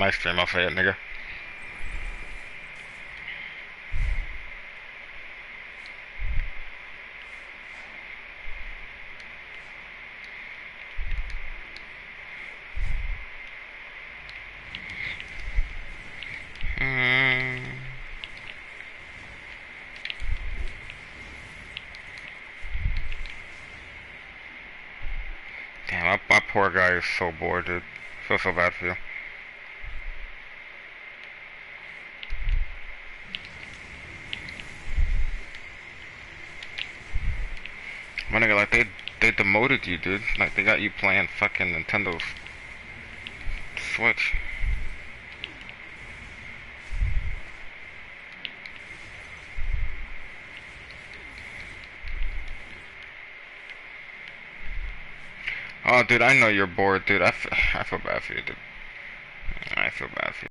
my stream, I'll say it, nigga. Mm. Damn, my poor guy is so bored, dude. I feel so bad for you. My nigga, like, they demoted you, dude. Like, they got you playing fucking Nintendo's Switch. Oh, dude, I know you're bored, dude. I feel bad for you, dude. I feel bad for you.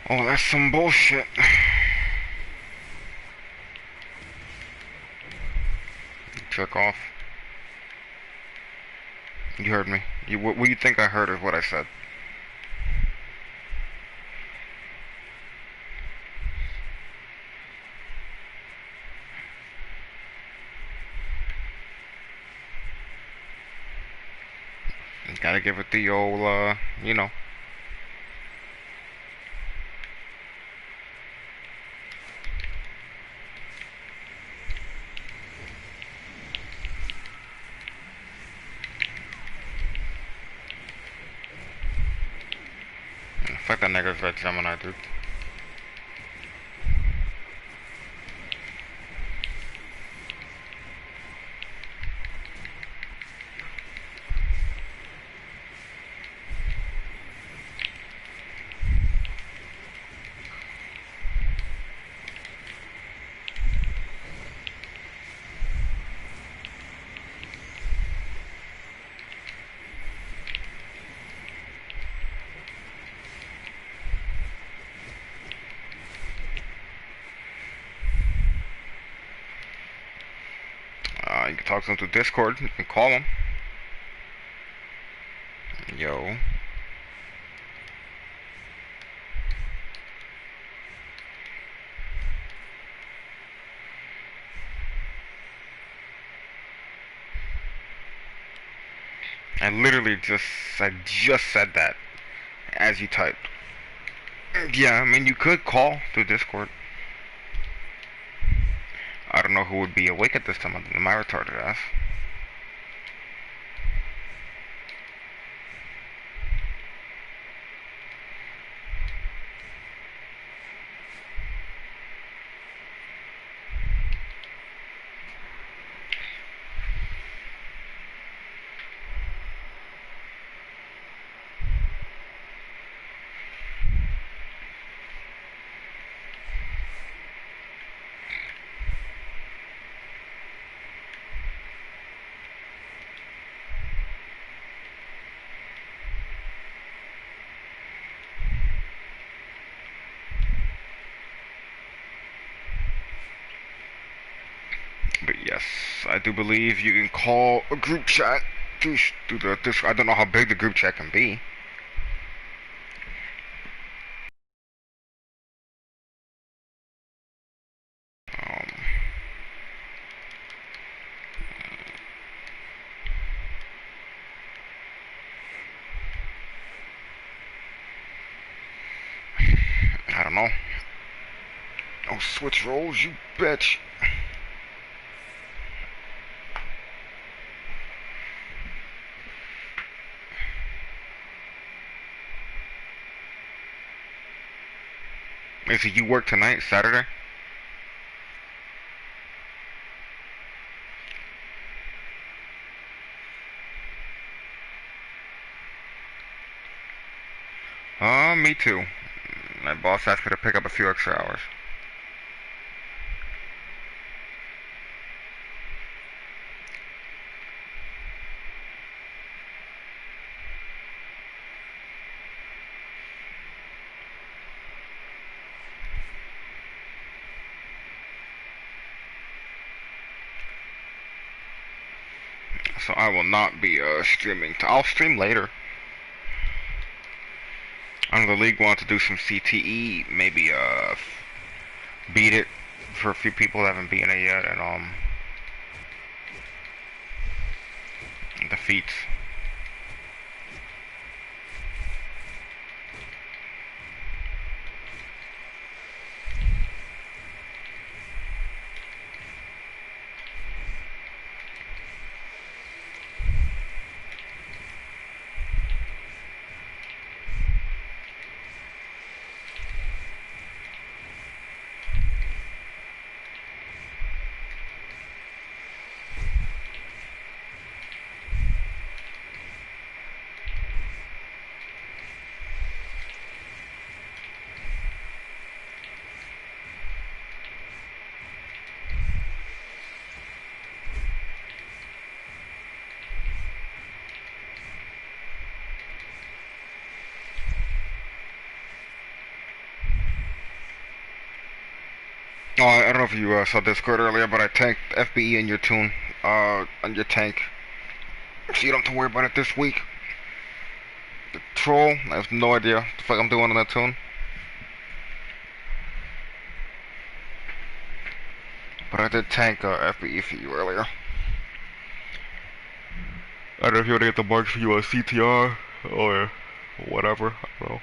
Oh, that's some bullshit. Jerk off. You heard me. What do you think I heard is what I said. You gotta give it the old, you know. Fuck that nigga's red Gemini, dude. You can talk to him through Discord. You can call him. Yo. I just said that as you typed. Yeah, I mean, you could call through Discord. I don't know who would be awake at this time other than my retarded ass. But yes, I do believe you can call a group chat through the Discord. I don't know how big the group chat can be. Um, I don't know. Oh, switch roles, you bitch. Is it you work tonight, Saturday? me too. My boss asked me to pick up a few extra hours. So I will not be streaming. I'll stream later. I know the league wants to do some CTE, maybe beat it for a few people that haven't beaten it yet, and defeats. Oh, I don't know if you saw Discord earlier, but I tanked FBE in your tune, on your tank, so you don't have to worry about it this week. The troll, I have no idea what the fuck I'm doing on that tune. But I did tank FBE for you earlier. I don't know if you want to get the marks for you on CTR or whatever. I don't know.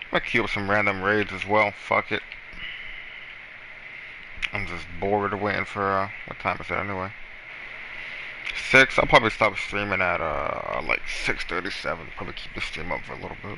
I might queue up some random raids as well. Fuck it. I'm just bored waiting for what time is it anyway? 6. I'll probably stop streaming at like 6:37. Probably keep the stream up for a little bit.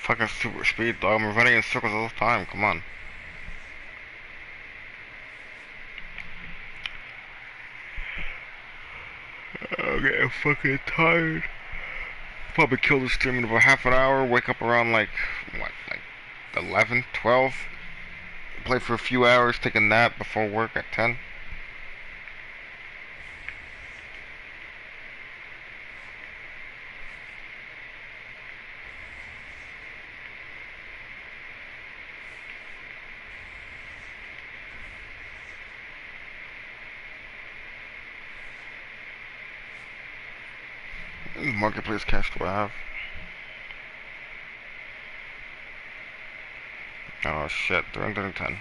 Fucking super speed, dog. I'm running in circles all the time. Come on. I'm getting fucking tired. Probably kill the stream in about half an hour. Wake up around like, what, like 11, 12. Play for a few hours. Take a nap before work at 10. marketplace cash do I have? Oh shit, 310.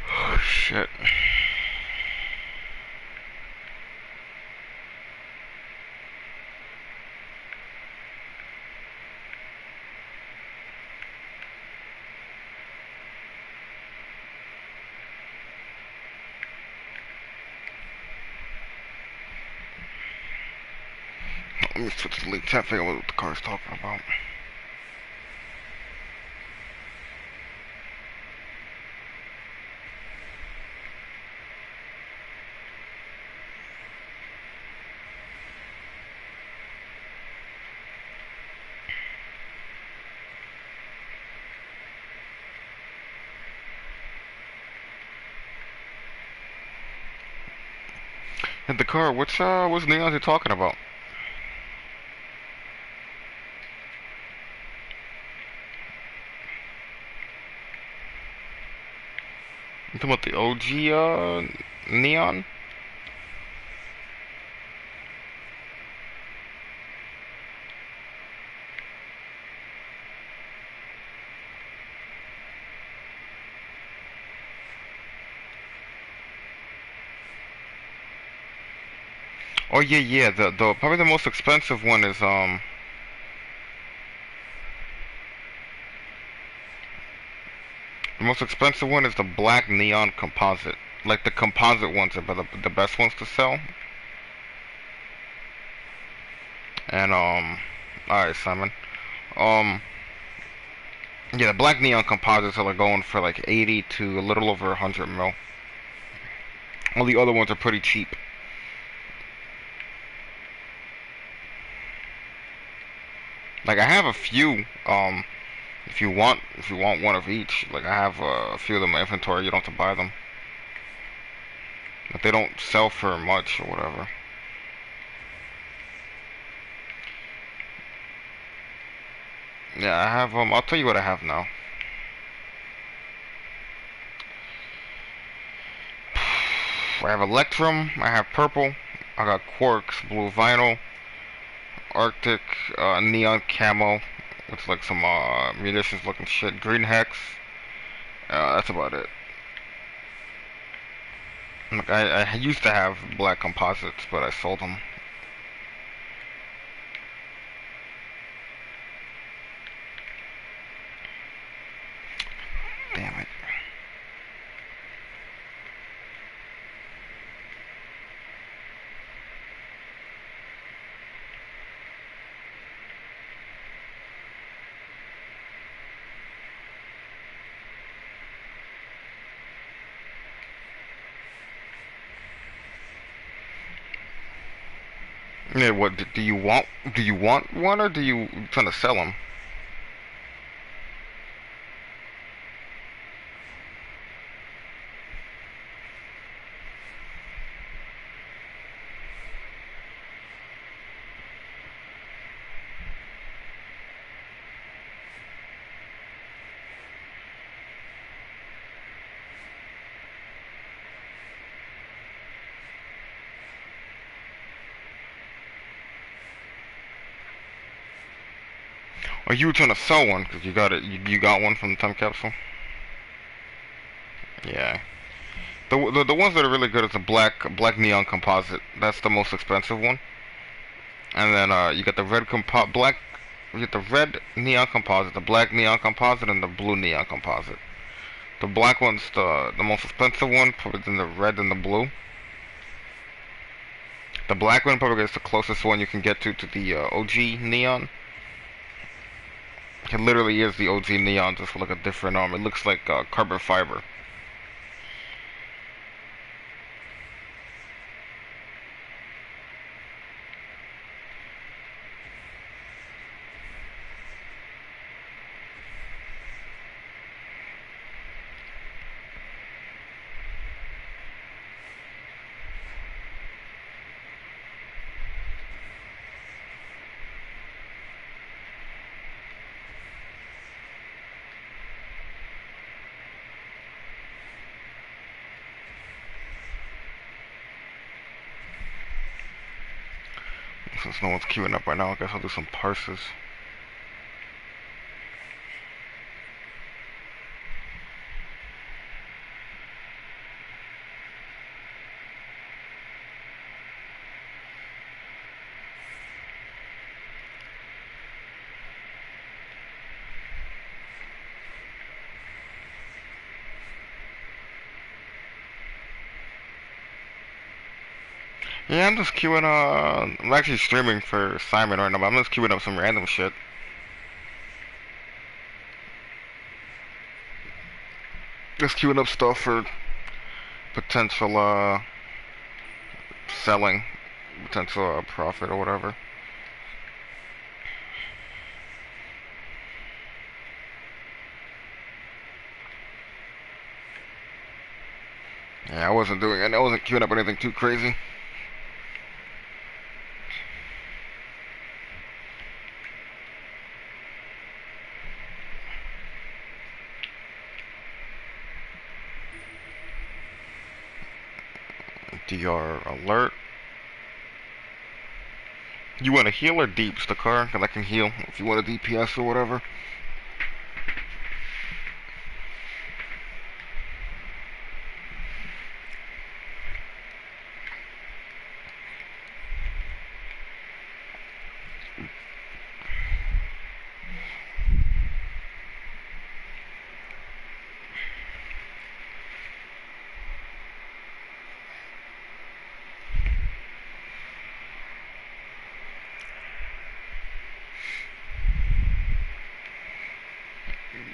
Oh shit. Let me switch to league chat, figure out what the car's talking about. And the car, what's Neon talking about? You talking about the OG Neon? Oh yeah, yeah. The probably the most expensive one is the most expensive one is the black neon composite. Like the composite ones are the best ones to sell. And alright, Simon. Um, yeah, the black neon composites are like going for like 80 to a little over 100 mil. All the other ones are pretty cheap. Like I have a few. If you want one of each, like I have a few of them in my inventory. You don't have to buy them. But they don't sell for much or whatever. Yeah, I have I'll tell you what I have now. I have Electrum. I have purple. I got Quarks, blue vinyl, Arctic, neon camo. It's like some munitions looking shit. Green hex. That's about it. Like I used to have black composites, but I sold them. Damn it. Yeah, what do you want? Do you want one or do you trying to sell them? Or you were trying to sell one because you got it? You got one from the time capsule? Yeah. The ones that are really good is the black neon composite. That's the most expensive one. And then you got the black. You get the red neon composite, the black neon composite, and the blue neon composite. The black one's the most expensive one, probably than the red and the blue. The black one probably is the closest one you can get to the OG neon. It literally is the OG neon, just with like a different It looks like carbon fiber. Since no one's queuing up right now, I guess I'll do some parses. Yeah, I'm just queuing, I'm actually streaming for Simon right now, but I'm just queuing up some random shit. Just queuing up stuff for potential, selling, potential, profit or whatever. Yeah, I wasn't doing it, I wasn't queuing up anything too crazy. DR alert. You want to heal or deeps the car? Cause I can heal if you want a DPS or whatever.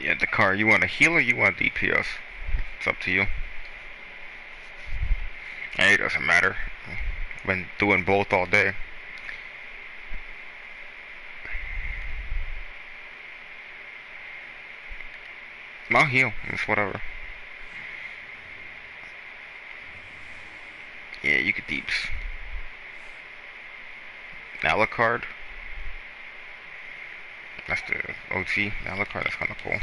Yeah, the car. You want a heal or you want DPS? It's up to you. Hey, it doesn't matter. Been doing both all day. I'll heal. It's whatever. Yeah, you could deeps. Alucard. That's the OG Alucard. That's kind of cool.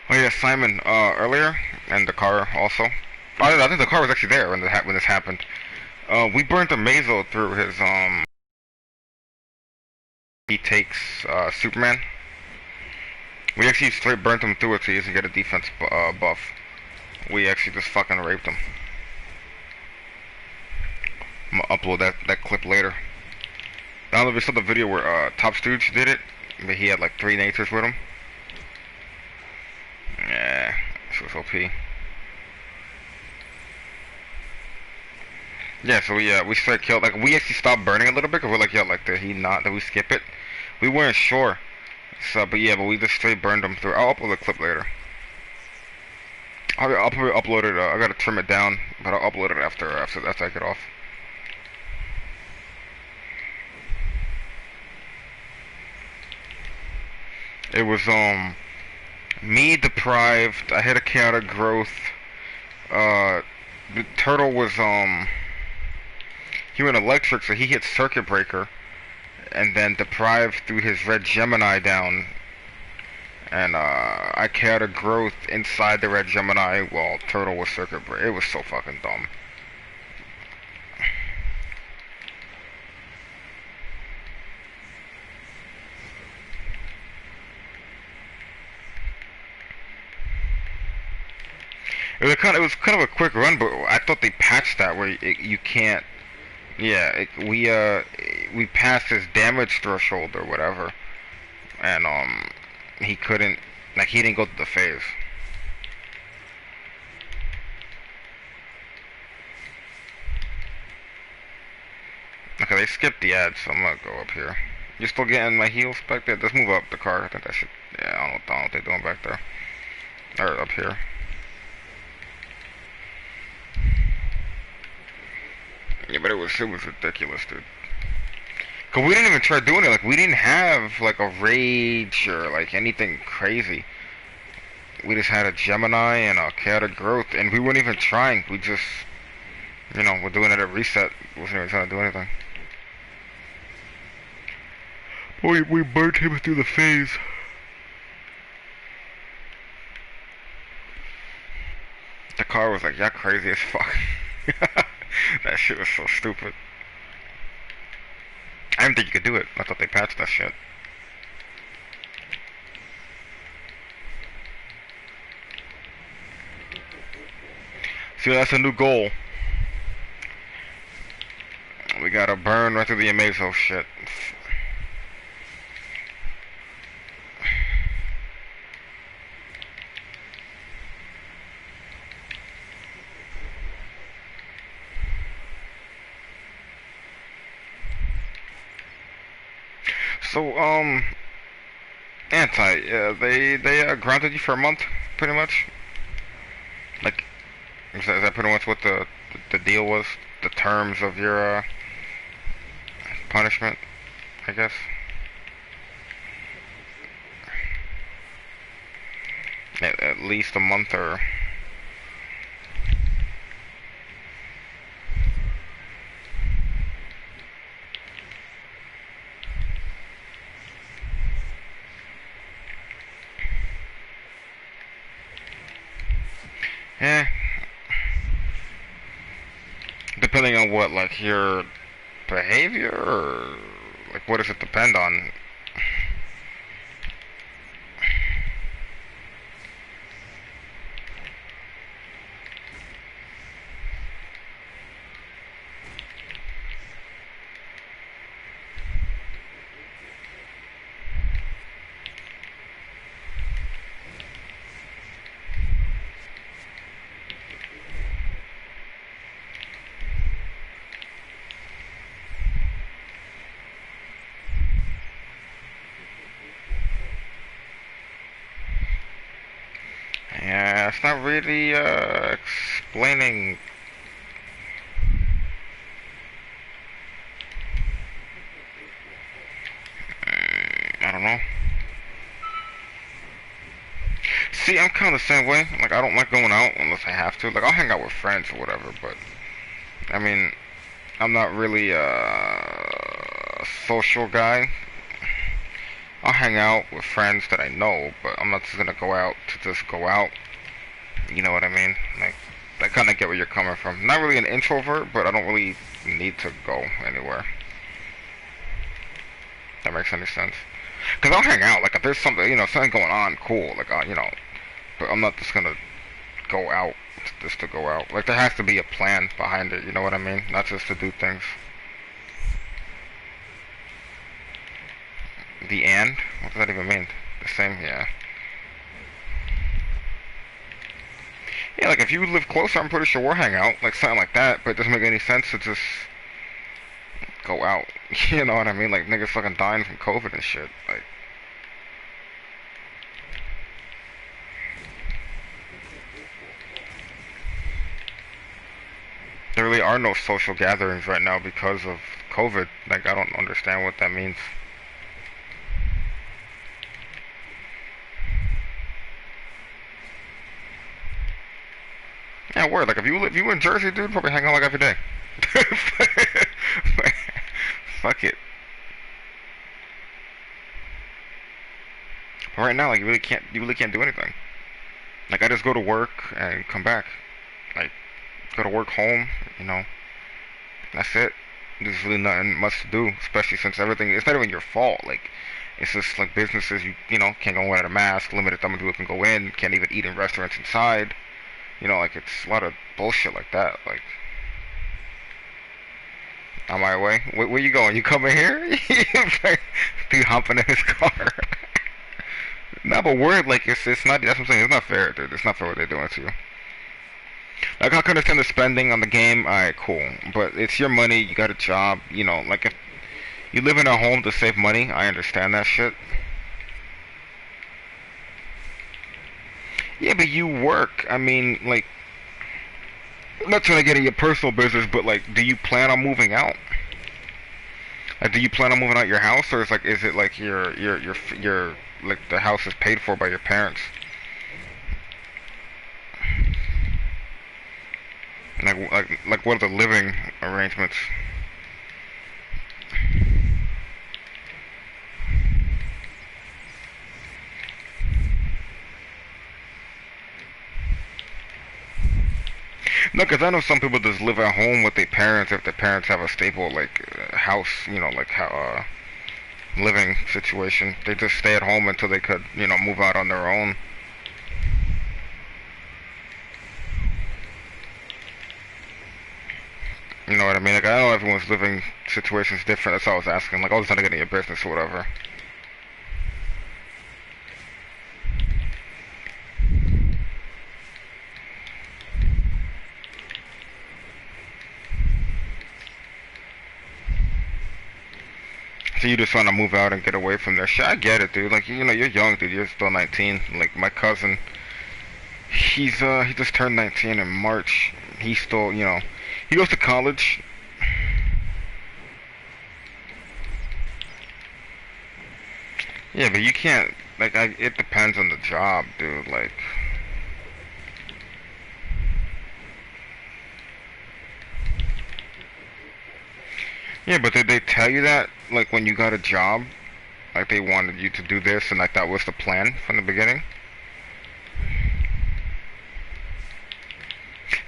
Oh yeah, Simon. Earlier, and the car also. I think the car was actually there when when this happened. We burnt a Mazo through his He takes Superman. We actually straight burnt him through it so he doesn't get a defense buff. We actually just fucking raped him. I'm gonna upload that clip later. I don't know if you saw the video where Top Stooge did it, but he had like 3 natures with him. Yeah, this was OP. Yeah, so we straight killed. Like we actually stopped burning a little bit because we're like, yeah, like did he not? Did we skip it? We weren't sure. So, but yeah, but we just straight burned him through. I'll upload the clip later. I'll probably upload it. I gotta trim it down, but I'll upload it after I get off. It was me deprived. I hit a chaotic growth. The turtle was he went electric, so he hit circuit breaker, and then deprived threw his red Gemini down, and I chaotic growth inside the red Gemini while turtle was circuit breaker. It was so fucking dumb. It was kind of a quick run, but I thought they patched that where you can't. Yeah, we passed his damage threshold or whatever, and he couldn't, like he didn't go through the phase. Okay, they skipped the ad, so I'm gonna go up here. You're still getting my heels back there? Let's move up the car. I think that should... Yeah, I don't know what they're doing back there. Or up here. Yeah, but it was ridiculous, dude. Cause we didn't even try doing it. Like, we didn't have, like, a rage or, like, anything crazy. We just had a Gemini and a chaotic growth, and we weren't even trying. We just, you know, we're doing it at reset. We wasn't even trying to do anything. We burnt him through the phase. The car was like, y'all crazy as fuck. That shit was so stupid. I didn't think you could do it. I thought they patched that shit. See, that's a new goal. We gotta burn right through the Amazo shit. So, they granted you for a month, pretty much. Like, is that pretty much what the deal was? The terms of your punishment, I guess. At least a month or. Yeah. Depending on what, like your behavior, or like what does it depend on? Yeah, it's not really explaining. I don't know. See, I'm kind of the same way. Like, I don't like going out unless I have to. Like, I'll hang out with friends or whatever, but I mean, I'm not really a social guy. I'll hang out with friends that I know, but I'm not just gonna go out to just go out. You know what I mean? Like, I kind of get where you're coming from. Not really an introvert, but I don't really need to go anywhere. That makes any sense. Cause I'll hang out. Like, if there's something, you know, something going on, cool. Like, you know, but I'm not just gonna go out just to go out. Like, there has to be a plan behind it. You know what I mean? Not just to do things. The and? What does that even mean? The same? Yeah. Yeah, like if you live closer, I'm pretty sure we'll hang out. Like something like that, but it doesn't make any sense to just go out. You know what I mean? Like niggas fucking dying from COVID and shit. Like, there really are no social gatherings right now because of COVID. Like, I don't understand what that means. Yeah, word. Like, if you were in Jersey, dude, probably hang out like every day. Fuck it. But right now, like, you really can't do anything. Like, I just go to work and come back. Like, go to work home, you know. That's it. There's really nothing much to do, especially since everything, it's not even your fault. Like, it's just like businesses, you know, can't go without a mask, limited number of people can go in, can't even eat in restaurants inside. You know, like, it's a lot of bullshit like that. Like, on my way. Where you going? You coming here? You humping in his car. No, but word, like, it's not, that's what I'm saying, it's not fair, dude. It's not fair what they're doing to you. Like I can understand the spending on the game. Alright, cool. But it's your money. You got a job. You know, like if you live in a home to save money, I understand that shit. Yeah, but you work. I mean, like, I'm not trying to get in your personal business, but like, do you plan on moving out? Like, do you plan on moving out your house, or is it like your like the house is paid for by your parents? Like what are the living arrangements? No, because I know some people just live at home with their parents if their parents have a stable like house, you know, like how living situation. They just stay at home until they could, you know, move out on their own. You know what I mean? Like I know everyone's living situation's different. That's all I was asking. Like I was trying to get in your business or whatever. So you just want to move out and get away from there? Shit, I get it, dude. Like you know, you're young, dude. You're still 19. Like my cousin, he just turned 19 in March. He's still, you know, he goes to college. Yeah, but you can't. Like it depends on the job, dude. Like yeah, but did they tell you that like when you got a job, like they wanted you to do this and like that was the plan from the beginning?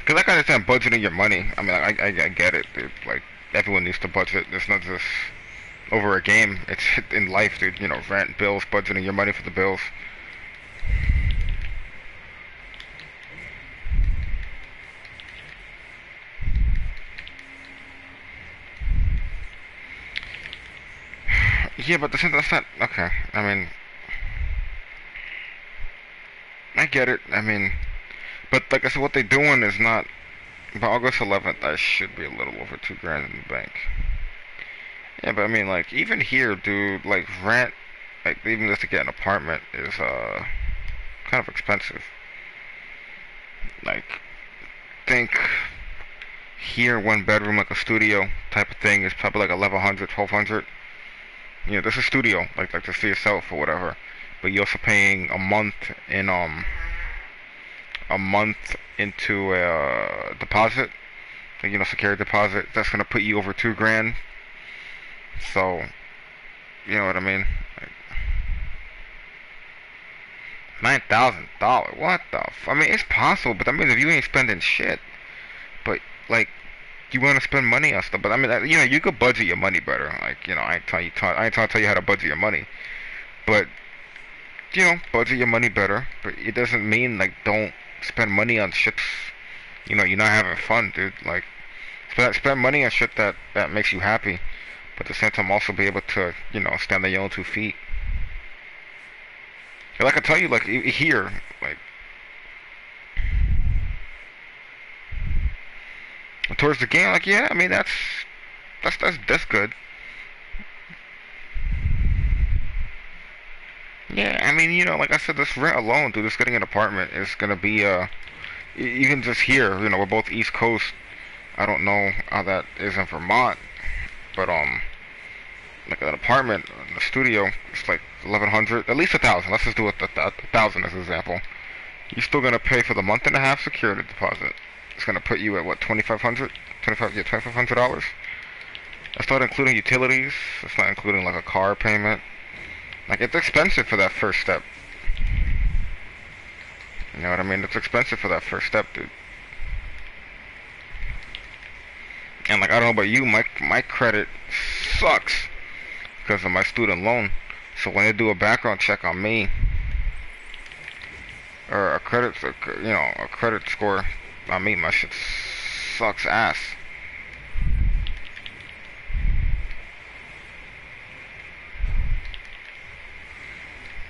Because I can understand budgeting your money. I mean, I get it, dude. Like everyone needs to budget. It's not just over a game. It's in life, dude. You know, rent, bills, budgeting your money for the bills. Yeah, but that's not okay. I mean, I get it. I mean, but like I said, what they're doing is not. By August 11th, I should be a little over 2 grand in the bank. Yeah, but I mean, like even here, dude, like rent, like even just to get an apartment is kind of expensive. Like think here 1 bedroom like a studio type of thing is probably like 1100, 1200. You know, this is studio, like to see yourself or whatever. But you're also paying a month into a deposit, like, you know, security deposit. That's gonna put you over 2 grand. So you know what I mean? Like, $9,000. What the? I mean, it's possible, but I mean, if you ain't spending shit, but like you want to spend money on stuff. But I mean, you know, you could budget your money better. Like, you know, I ain't trying to tell you how to budget your money, but you know, budget your money better. But it doesn't mean like don't spend money on shit. You know, you're not having fun, dude. Like, spend money on shit that makes you happy, but at the same time also be able to, you know, stand on your own 2 feet. And like I tell you, like here, like towards the game, like yeah, I mean that's good. Yeah, I mean, you know, like I said, this rent alone, dude, just getting an apartment is gonna be even just here, you know, we're both East Coast. I don't know how that is in Vermont, but like an apartment, the studio, it's like 1100, at least 1,000. Let's just do a thousand as an example. You're still gonna pay for the month and a half security deposit. It's gonna put you at what, 2,500, 25, yeah, $2,500. That's not including utilities. It's not including like a car payment. Like it's expensive for that first step. You know what I mean? It's expensive for that first step, dude. And like I don't know about you, my credit sucks because of my student loan. So when they do a background check on me or a credit score on me, my shit sucks ass.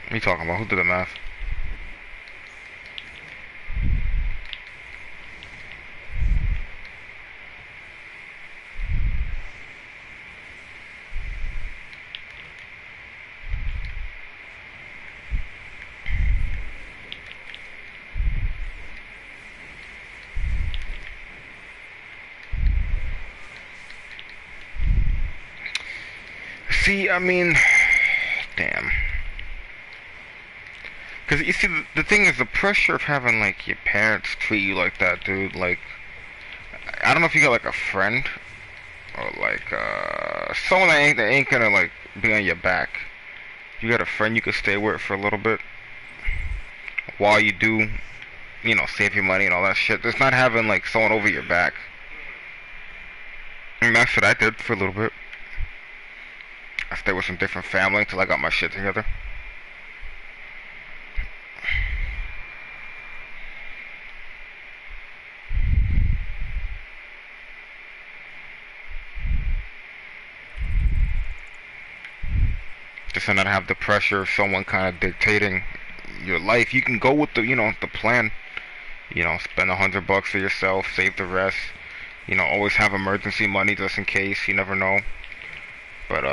What are you talking about? Who did the math? See, I mean, damn. Because you see, the thing is, the pressure of having like your parents treat you like that, dude. Like, I don't know if you got like a friend or like someone that ain't gonna like be on your back. You got a friend you could stay with for a little bit while you do, save your money and all that shit. Just not having like someone over your back. And that's what I did for a little bit. I stayed with some different family until I got my shit together. Just to not have the pressure of someone kind of dictating your life. You can go with the plan. Spend $100 for yourself, save the rest. Always have emergency money just in case. You never know. But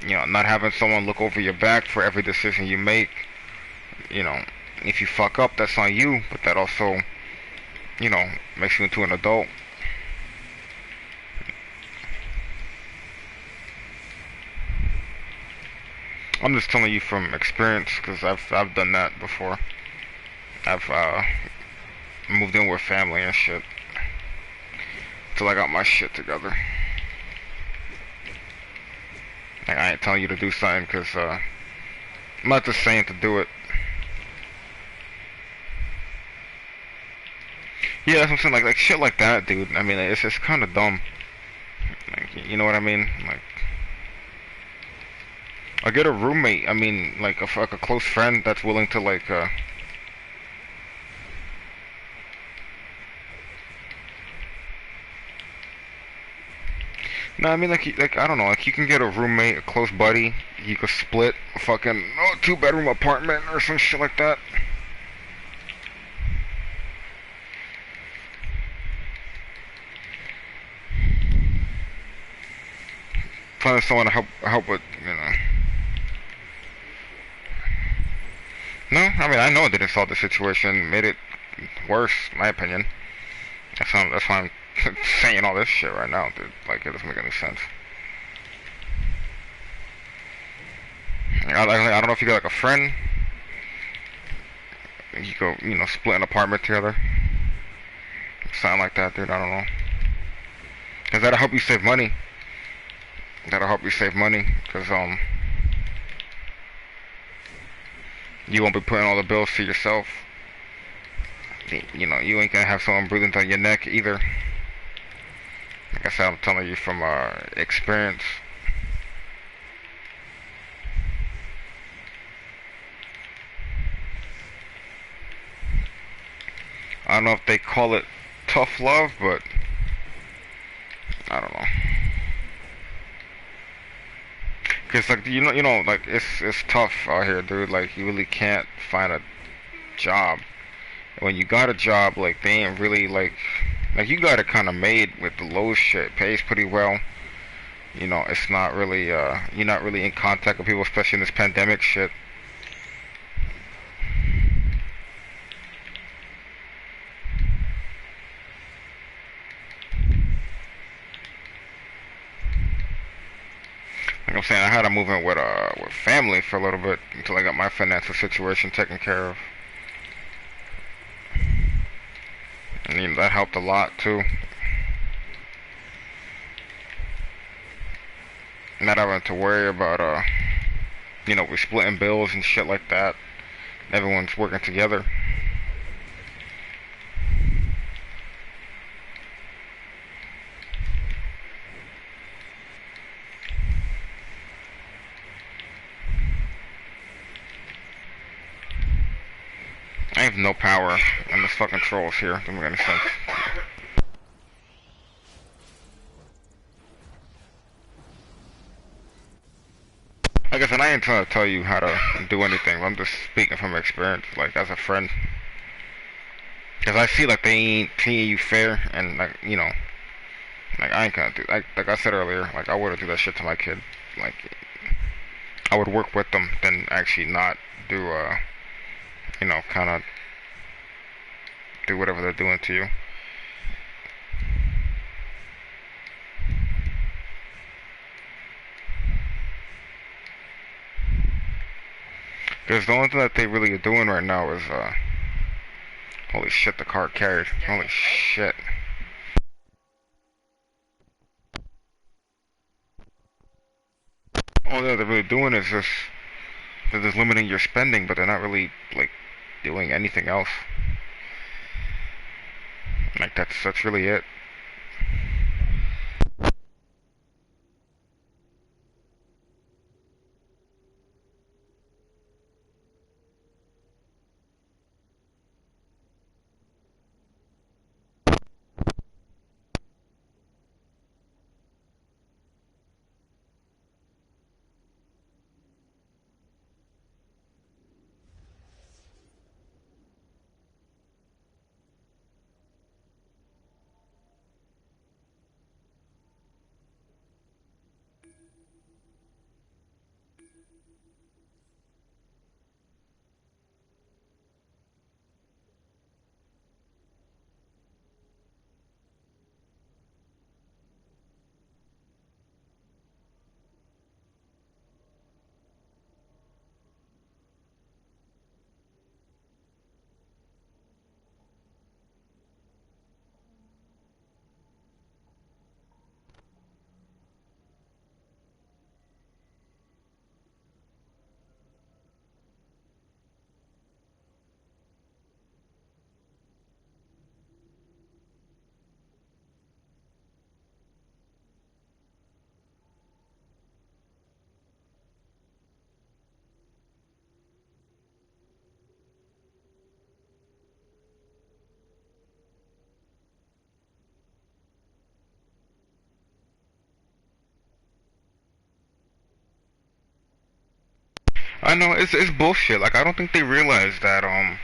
not having someone look over your back for every decision you make. If you fuck up, that's on you. But that also, makes you into an adult. I'm just telling you from experience, because I've done that before. I've moved in with family and shit till I got my shit together. Like, I ain't telling you to do something because I'm not just saying to do it. Yeah, that's what I'm saying. Like shit like that, dude. I mean, it's kind of dumb. Like, you know what I mean? Like, I get a roommate. I mean, like a close friend that's willing to like. No, I mean like I don't know. Like you can get a roommate, a close buddy. You could split a fucking 2-bedroom apartment or some shit like that. Find someone to help with, No, I mean I know it didn't solve the situation, made it worse, in my opinion. That's why I'm saying all this shit right now, dude. Like it doesn't make any sense. I don't know if you got like a friend. You go, split an apartment together. Something like that, dude. I don't know. Cause that'll help you save money. That'll help you save money, cause you won't be putting all the bills to yourself. You ain't gonna have someone breathing down your neck either. Like I said, I'm telling you from experience. I don't know if they call it tough love, but I don't know. Cause like like it's tough out here, dude. Like you really can't find a job. When you got a job, like they ain't really like you got it kind of made with the low shit. It pays pretty well. It's not really you're not really in contact with people, especially in this pandemic shit. Like I'm saying, I had to move in with family for a little bit until I got my financial situation taken care of. And that helped a lot too. Not having to worry about we're splitting bills and shit like that. Everyone's working together. I have no power on this fucking trolls here. Doesn't make any sense. Like I said, I ain't trying to tell you how to do anything. I'm just speaking from experience, like as a friend. Cause I see like they ain't treating you fair, and like like I ain't gonna do like I said earlier, like I wouldn't do that shit to my kid. Like I would work with them, then actually not do kind of do whatever they're doing to you. Because the only thing that they really are doing right now is, holy shit, the car carried. Holy shit. All that they're really doing is just, they're just limiting your spending, but they're not really, like, doing anything else. Like, that's really it. I know, it's bullshit. Like, I don't think they realize that, and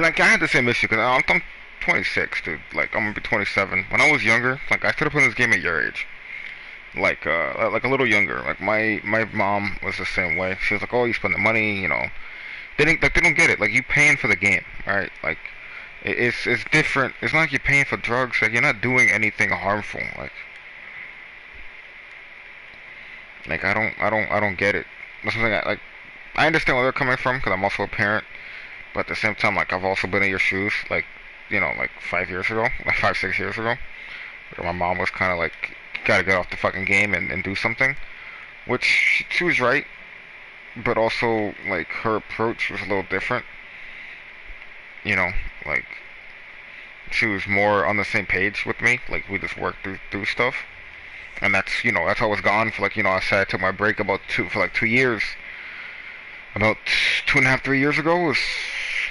like, I had the same issue, because I'm 26, dude. Like, I'm gonna be 27. When I was younger, like, I could have played this game at your age. Like a little younger. Like, my mom was the same way. She was like, oh, you spend the money, you know. They don't get it. Like, you paying for the game, right? Like, it's different. It's not like you're paying for drugs. Like, you're not doing anything harmful. Like I don't get it. That's something like, I understand where they're coming from, because I'm also a parent. But at the same time, like, I've also been in your shoes, like, you know, like 5 years ago, like 5, 6 years ago, where my mom was kind of like, gotta get off the fucking game and do something. Which she was right, but also, like, her approach was a little different. You know, like, she was more on the same page with me. Like, we just worked through stuff. And that's, you know, that's how I was gone for, like, you know, I said I took my break for like 2 years. About 2.5, 3 years ago was,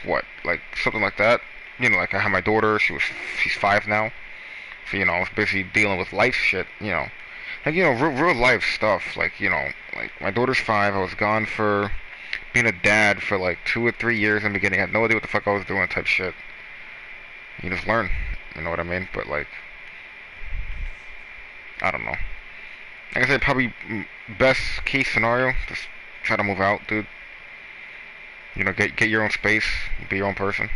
what, like, something like that. You know, like, I had my daughter, she's 5 now. So, you know, I was busy dealing with life shit, you know. Like, you know, real life stuff. Like, you know, like, my daughter's 5, I was gone for being a dad for like 2 or 3 years in the beginning. I had no idea what the fuck I was doing type shit. You just learn, you know what I mean? But, like, I don't know. Like I said, probably best case scenario, just try to move out, dude. You know, get your own space, be your own person.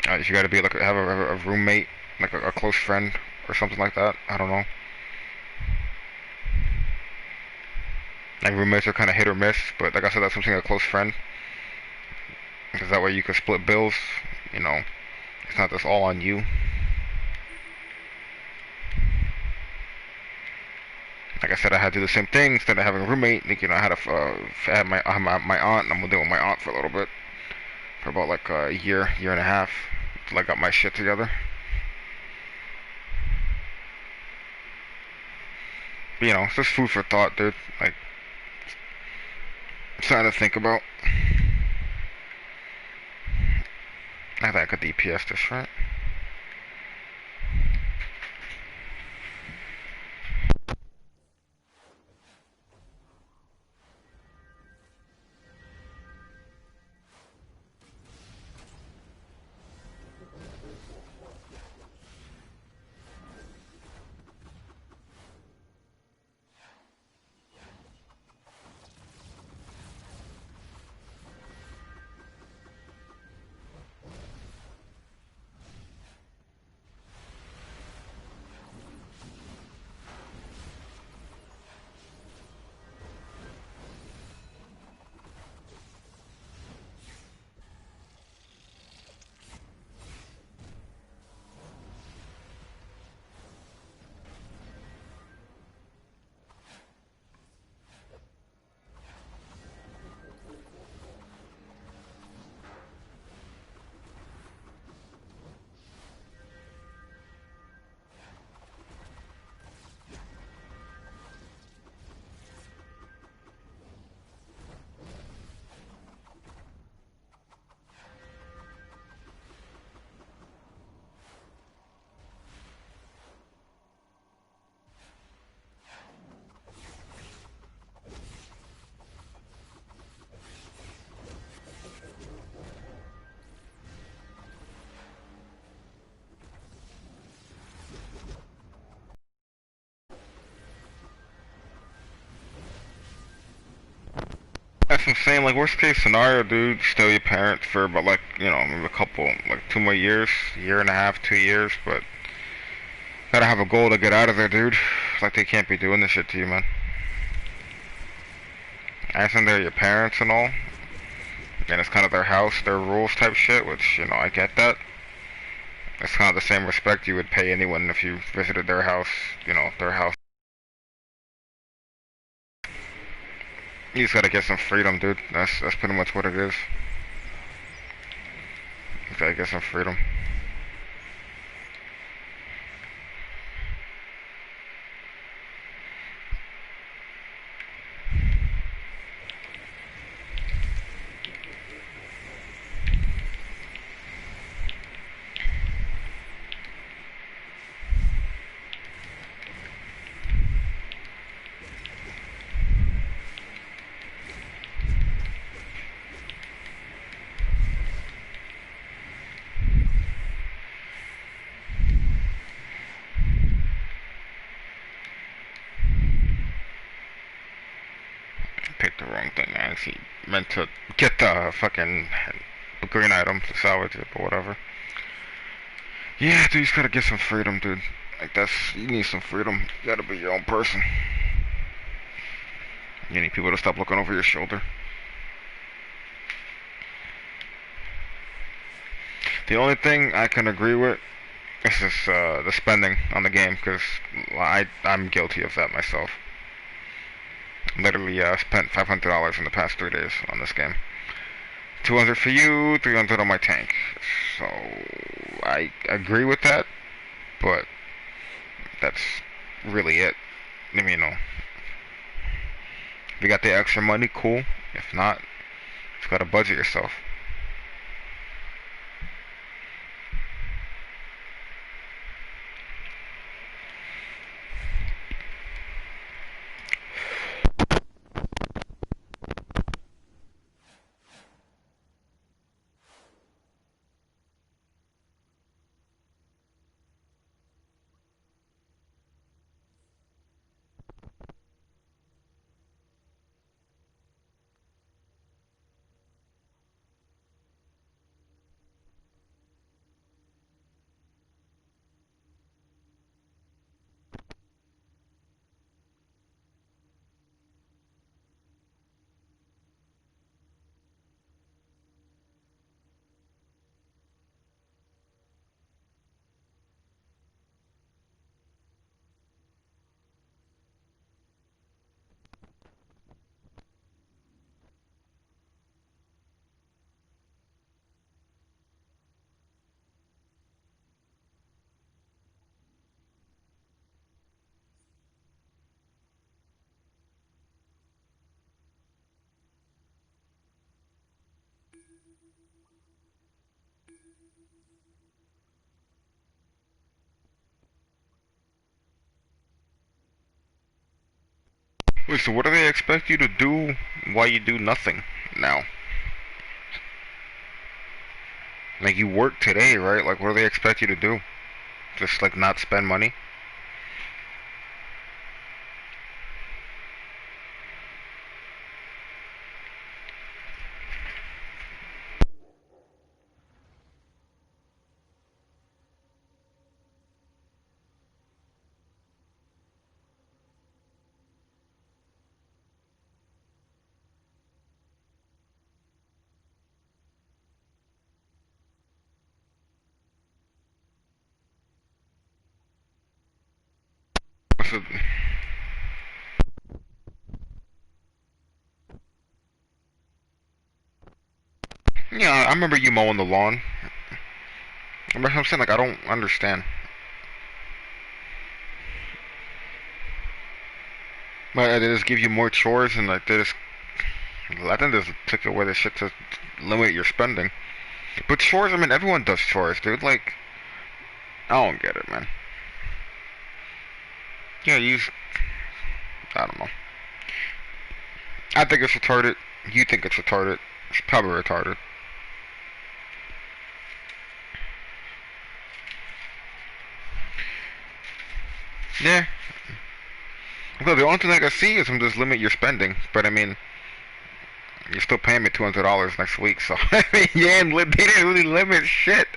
If you gotta be like have a roommate, like a close friend or something like that. I don't know. Like, roommates are kind of hit or miss, but like I said, that's something a close friend, because that way you can split bills. You know, it's not just all on you. Like I said, I had to do the same thing instead of having a roommate. Like, you know, I had my aunt, and I'm living with my aunt for a little bit, for about like a year and a half, till I got my shit together. But, you know, it's just food for thought, dude. Like, something to think about. I think I could DPS this, right? That's what I'm saying. Like worst case scenario, dude, stay with your parents for about like maybe a couple, like 2 more years, year and a half, 2 years. But gotta have a goal to get out of there, dude. Like they can't be doing this shit to you, man. I understand they're your parents and all, and it's kind of their house, their rules type shit. Which I get that. It's kind of the same respect you would pay anyone if you visited their house. Their house. You just gotta get some freedom, dude. That's pretty much what it is. You gotta get some freedom. Picked the wrong thing. I actually meant to get the fucking green item to salvage it, but whatever. Yeah, dude, you just gotta get some freedom, dude. Like you need some freedom. You gotta be your own person. You need people to stop looking over your shoulder. The only thing I can agree with is this, the spending on the game, because I'm guilty of that myself. Literally, spent $500 in the past 3 days on this game. 200 for you, 300 on my tank. So I agree with that, but that's really it. I mean, if you got the extra money, cool. If not, just gotta budget yourself. Wait, so what do they expect you to do while you do nothing now? Like you work today, right? Like what do they expect you to do? Just like not spend money? So, yeah, I remember you mowing the lawn. I'm saying like I don't understand. Like they just give you more chores and like they just I think they just took away the shit to limit your spending. But chores, I mean everyone does chores, dude. Like I don't get it, man. Yeah, I don't know. I think it's retarded. You think it's retarded. It's probably retarded. Yeah. Well, the only thing I can see is them just limit your spending. But I mean, You're still paying me $200 next week, so I mean, they didn't really limit shit.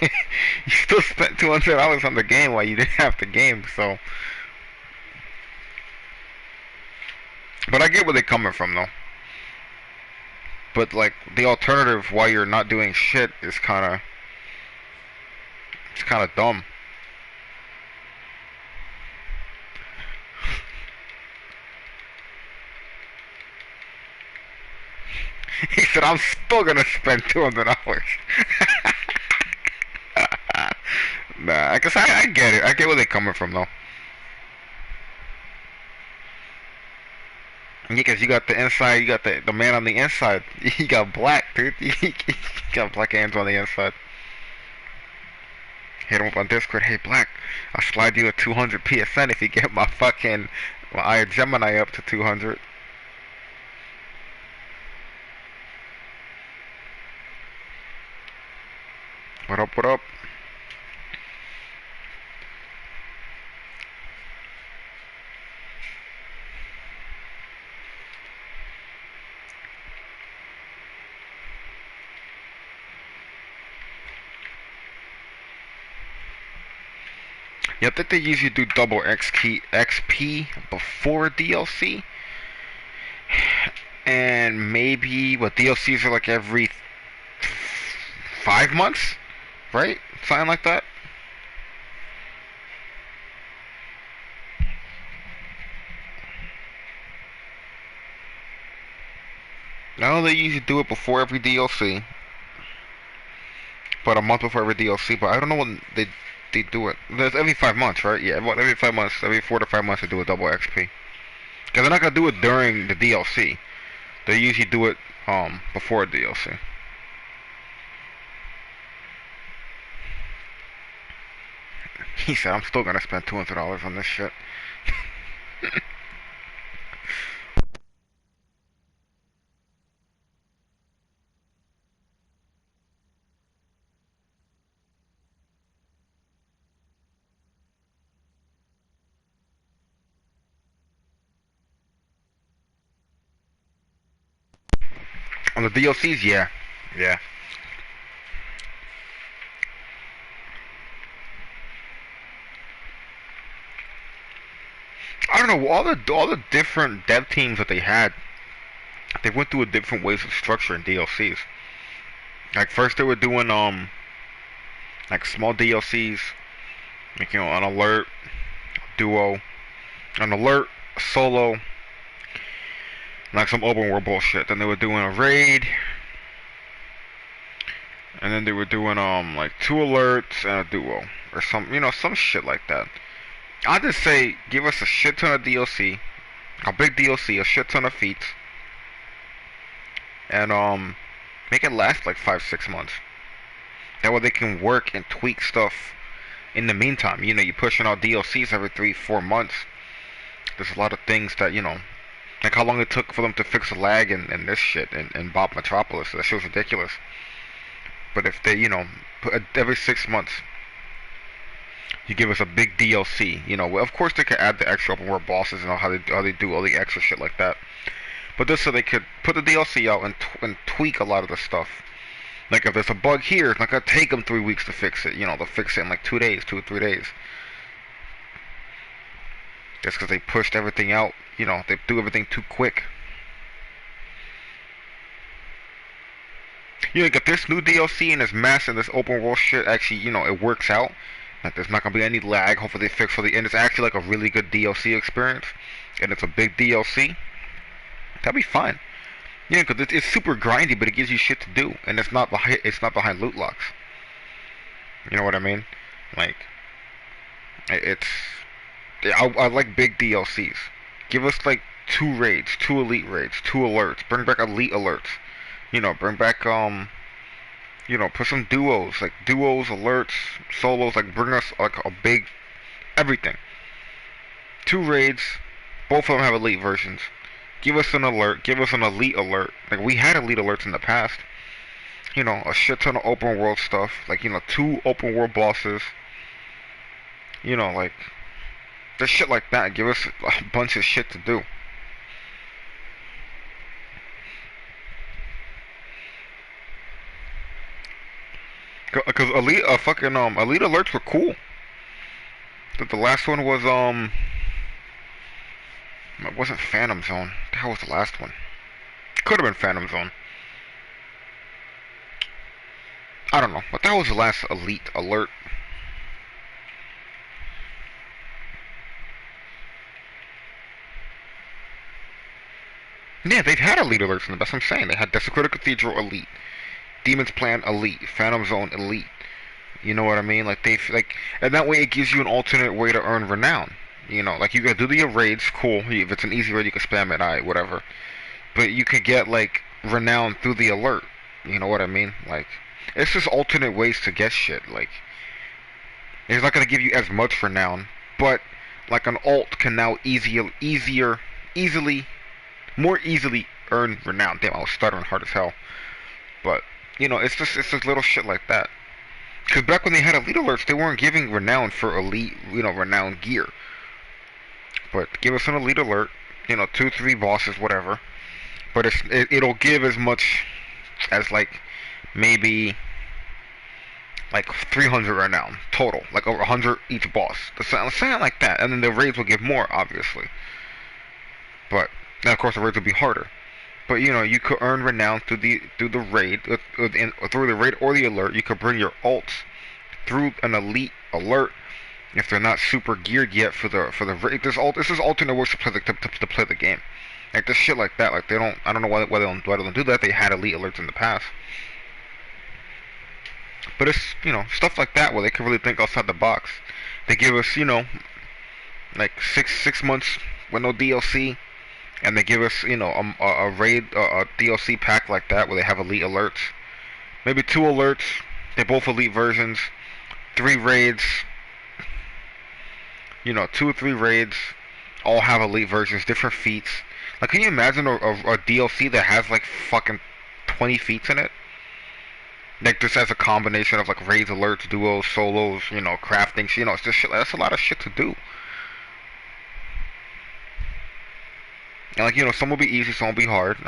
You still spent $200 on the game while you didn't have the game, so. But I get where they're coming from, though. But like the alternative while you're not doing shit is kind of dumb. He said, "I'm still gonna spend $200." Nah, I guess I get it. I get where they're coming from, though. Yeah, because you got the inside, you got the man on the inside. You got black, dude. You got black hands on the inside. Hit him up on Discord. Hey, Black, I'll slide you a 200 PSN if you get my Eye Gemini up to 200. What up? What up? Yeah, I think they usually do double XP before DLC, and maybe what DLCs are like every 5 months, right? Something like that. I know they usually do it before every DLC, but a month before every DLC. But I don't know when they do it. There's every 5 months, right? Yeah, what every 5 months, every 4 to 5 months they do a double XP. Because they're not gonna do it during the DLC. They usually do it before DLC. He said, "I'm still gonna spend $200 on this shit." On the DLCs, yeah, yeah. I don't know all the different dev teams that they had. They went through a different ways of structuring DLCs. Like first they were doing like small DLCs, like an alert, duo, an alert, solo, like some open world bullshit. Then they were doing a raid, and then they were doing like two alerts and a duo or some shit like that. I just say give us a shit ton of DLC, a big DLC, a shit ton of feats, and make it last like 5 6 months. That way they can work and tweak stuff in the meantime. You're pushing out DLCs every 3 4 months. There's a lot of things that like how long it took for them to fix the lag and this shit in Bob Metropolis. That shit was ridiculous. But if they put every 6 months you give us a big DLC, well, of course they could add the extra open world bosses and how they do all the extra shit like that. But just so they could put the DLC out and tweak a lot of the stuff. Like if there's a bug here, it's not gonna take them 3 weeks to fix it. They'll fix it in like 2 days, 2 or 3 days. Just because they pushed everything out, they do everything too quick. Like if this new DLC and this massive, this open world shit actually, it works out. Like there's not gonna be any lag. Hopefully they fix for the end. It's actually like a really good DLC experience, and it's a big DLC. That'd be fine. Yeah, because it's super grindy, but it gives you shit to do, and it's not behind loot locks. You know what I mean? Like it's I like big DLCs. Give us like 2 raids, 2 elite raids, 2 alerts. Bring back elite alerts. Bring back put some duos, alerts, solos. Like bring us like a big everything. 2 raids. Both of them have elite versions. Give us an alert. Give us an elite alert. Like we had elite alerts in the past. A shit ton of open world stuff. Like 2 open world bosses. Like just shit like that. Give us a bunch of shit to do. Because elite alerts were cool. The last one was it wasn't Phantom Zone. What the hell was the last one? Could have been Phantom Zone. I don't know. But that was the last elite alert. Yeah, they've had elite alerts in the best. I'm saying they had Desecrated Cathedral elite, Demon's Plan elite, Phantom Zone elite. You know what I mean? Like and that way it gives you an alternate way to earn renown. You know, like you can do the raids, cool. If it's an easy raid, you can spam it, alright, whatever. But you could get like renown through the alert. You know what I mean? Like, it's just alternate ways to get shit. Like, it's not gonna give you as much renown, but like an alt can now easily, more easily earn renown. Damn, I was stuttering hard as hell. But it's just little shit like that. Because back when they had elite alerts, they weren't giving renown for elite, renown gear. But give us an elite alert, 2, 3 bosses, whatever. But it'll give as much as like maybe like 300 renown total, like over 100 each boss. Something like that, and then the raids will give more, obviously. But and of course the raids will be harder. But you could earn renown through the raid, or through the raid or the alert. You could bring your alts through an elite alert if they're not super geared yet for the raid. This is alternate ways to play the game. Like this shit like that. Like they don't. I don't know why they don't do that. They had elite alerts in the past. But it's stuff like that where they can really think outside the box. They give us like six months with no DLC, and they give us a raid a DLC pack like that where they have elite alerts. Maybe 2 alerts. They're both elite versions. 3 raids. 2 or 3 raids. All have elite versions, different feats. Like, can you imagine a DLC that has like fucking 20 feats in it? Like this as a combination of like raids, alerts, duos, solos, crafting. It's just shit. That's a lot of shit to do. And like some will be easy, some will be hard.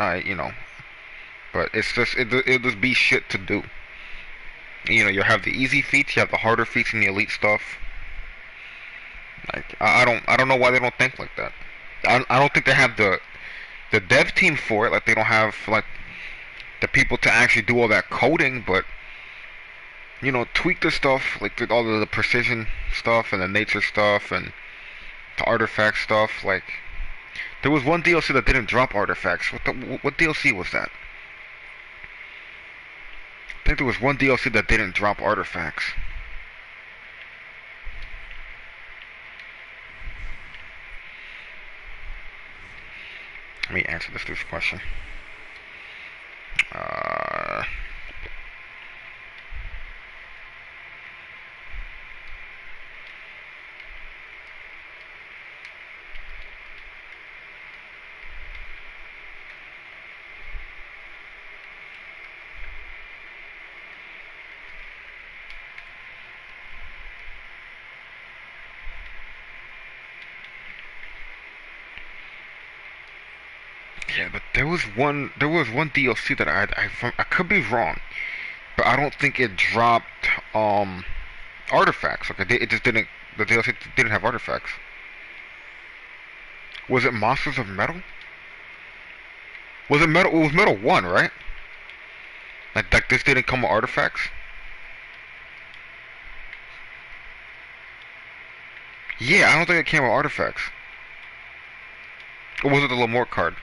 But it'll just be shit to do. You have the easy feats, you have the harder feats, and the elite stuff. Like I don't know why they don't think like that. I don't think they have the dev team for it. Like they don't have like the people to actually do all that coding, but tweak the stuff, like all of the precision stuff and the nature stuff and the artifact stuff. Like there was one DLC that didn't drop artifacts. What DLC was that? I think there was one DLC that didn't drop artifacts. Let me answer this question. Uh, yeah, but there was one DLC that I could be wrong, but I don't think it dropped artifacts. Like it just didn't. The DLC didn't have artifacts. Was it Monsters of Metal? Was it Metal? It was Metal 1, right? Like this didn't come with artifacts. Yeah, I don't think it came with artifacts. Or was it the Lamort card?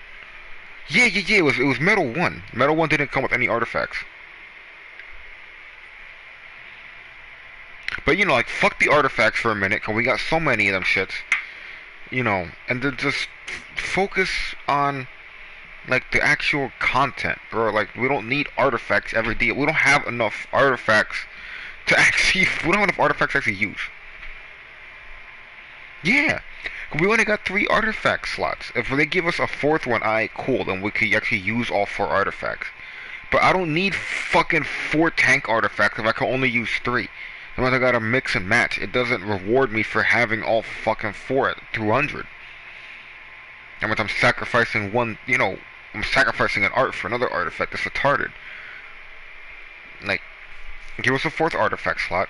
Yeah. It was Metal 1. Metal 1 didn't come with any artifacts. But like fuck the artifacts for a minute, cause we got so many of them shits. And then just focus on like the actual content, bro. Like we don't need artifacts every day. We don't have enough artifacts to actually. We don't have enough artifacts to actually use. Yeah, we only got 3 artifact slots. If they give us a 4th one, alright, cool. Then we could actually use all 4 artifacts. But I don't need fucking 4 tank artifacts if I can only use 3. Unless I gotta mix and match. It doesn't reward me for having all fucking 4 at 200. And when I'm sacrificing one, I'm sacrificing an art for another artifact. That's retarded. Like, Give us a fourth artifact slot.